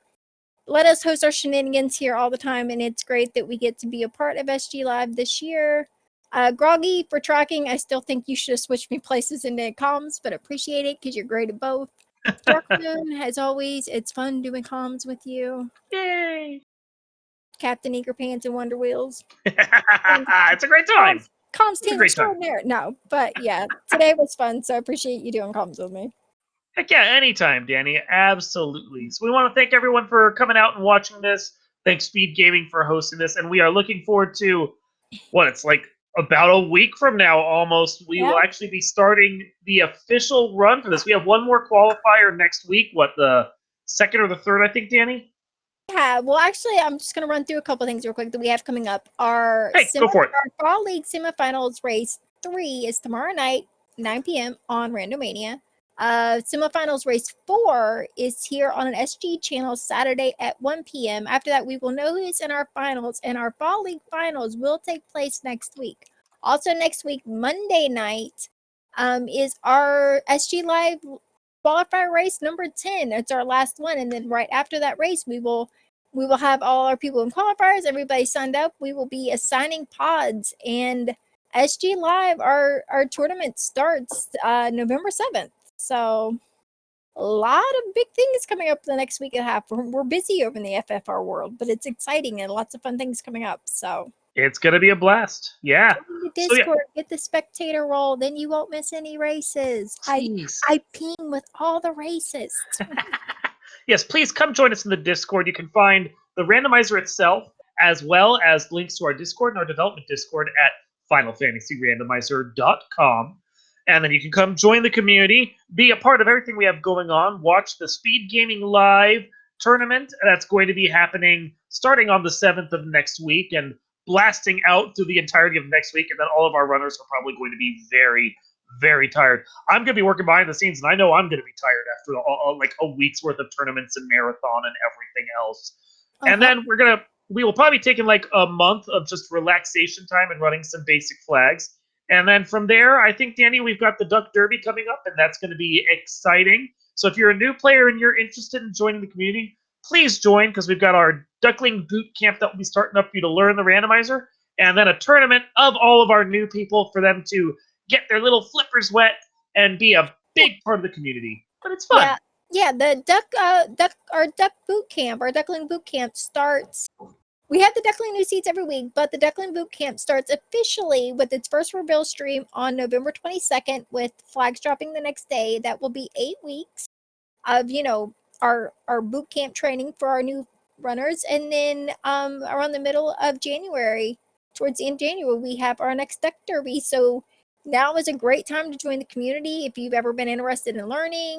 let us host our shenanigans here all the time, and it's great that we get to be a part of SG Live this year. Groggy for tracking. I still think you should have switched me places into comms, but appreciate it because you're great at both. Dark Moon, as always, it's fun doing comms with you. Yay! Captain Eager Pants and Wonder Wheels. It's a great time. comms It's a team great time. extraordinaire. No, but yeah, today was fun, so I appreciate you doing comms with me. Heck yeah, anytime, Danny. Absolutely. So we want to thank everyone for coming out and watching this. Thanks, Speed Gaming, for hosting this. And we are looking forward to it's like about a week from now almost. We will actually be starting the official run for this. We have one more qualifier next week. The second or the third, I think, Danny? Yeah, well, actually, I'm just going to run through a couple things real quick that we have coming up. Our go for it. Our Fall League semifinals race 3 is tomorrow night, 9 p.m. on Randomania. Semifinals race 4 is here on an SG channel Saturday at 1 p.m. After that, we will know who's in our finals, and our Fall League finals will take place next week. Also, next week, Monday night, is our SG Live Qualifier race number 10. It's our last one, and then right after that race, we will have all our people in qualifiers. Everybody signed up. We will be assigning pods, and SG Live, our tournament starts November 7th. So a lot of big things coming up the next week and a half. We're busy over in the FFR world, but it's exciting and lots of fun things coming up. So it's gonna be a blast. Yeah. Join the Discord, get the spectator role, then you won't miss any races. Please. I ping with all the races. Yes, please come join us in the Discord. You can find the randomizer itself, as well as links to our Discord and our development Discord at FinalFantasyRandomizer.com. And then you can come join the community, be a part of everything we have going on, watch the Speed Gaming Live tournament that's going to be happening starting on the 7th of next week and blasting out through the entirety of next week. And then all of our runners are probably going to be very, very tired. I'm going to be working behind the scenes, and I know I'm going to be tired after like a week's worth of tournaments and marathon and everything else. And then we will probably be taking like a month of just relaxation time and running some basic flags. And then from there, I think, Danny, we've got the Duck Derby coming up, and that's going to be exciting. So if you're a new player and you're interested in joining the community, please join, because we've got our Duckling Boot Camp that will be starting up for you to learn the randomizer, and then a tournament of all of our new people for them to get their little flippers wet and be a big part of the community. But it's fun. Yeah, the Duck Boot Camp, our Duckling Boot Camp starts. We have the Duckling New Seats every week, but the Duckling Boot Camp starts officially with its first reveal stream on November 22nd, with flags dropping the next day. That will be 8 weeks of, our boot camp training for our new runners. And then around the middle of January, towards the end of January, we have our next Duck Derby. So now is a great time to join the community if you've ever been interested in learning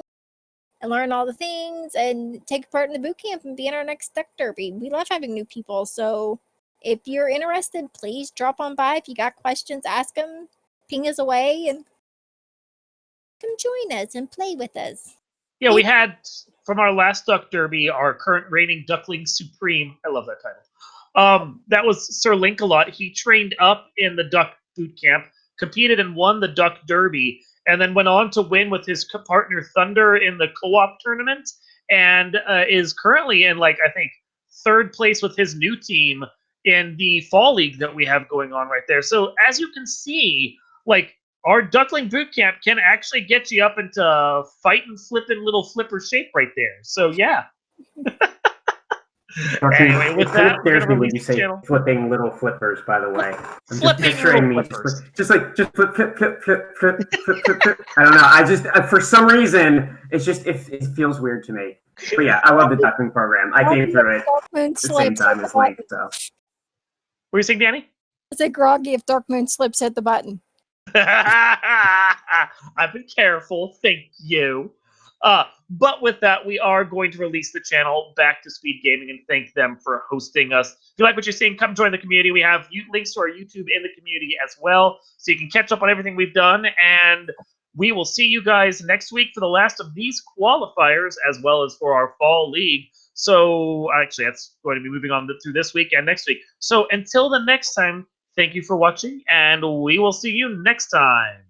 and learn all the things and take part in the boot camp and be in our next Duck Derby. We love having new people. So if you're interested, please drop on by. If you got questions, ask them, ping us away, and come join us and play with us. Yeah, we had, from our last Duck Derby, our current reigning Duckling Supreme. I love that title. That was Sir Link-a-Lot. He trained up in the Duck Boot Camp, competed and won the Duck Derby, and then went on to win with his partner Thunder in the co-op tournament, and is currently in, I think, third place with his new team in the Fall League that we have going on right there. So as you can see, our Duckling Boot Camp can actually get you up into fighting, flipping little flipper shape right there. So yeah. Anyway, with that, we're going to release the channel. Flipping little flippers, by the way. I'm flipping just picturing me just flip. I don't know. For some reason, it feels weird to me. But yeah, I love the Duckling program. I came through it at the same time as Link. So. What were you saying, Danny? I said Groggy if Dark Moon slips, hit the button. I've been careful. Thank you. But with that, we are going to release the channel back to Speed Gaming and thank them for hosting us. If you like what you're seeing, come join the community. We have links to our YouTube in the community as well, so you can catch up on everything we've done. And we will see you guys next week for the last of these qualifiers, as well as for our Fall League. So actually, that's going to be moving on through this week and next week. So until the next time, thank you for watching, and we will see you next time.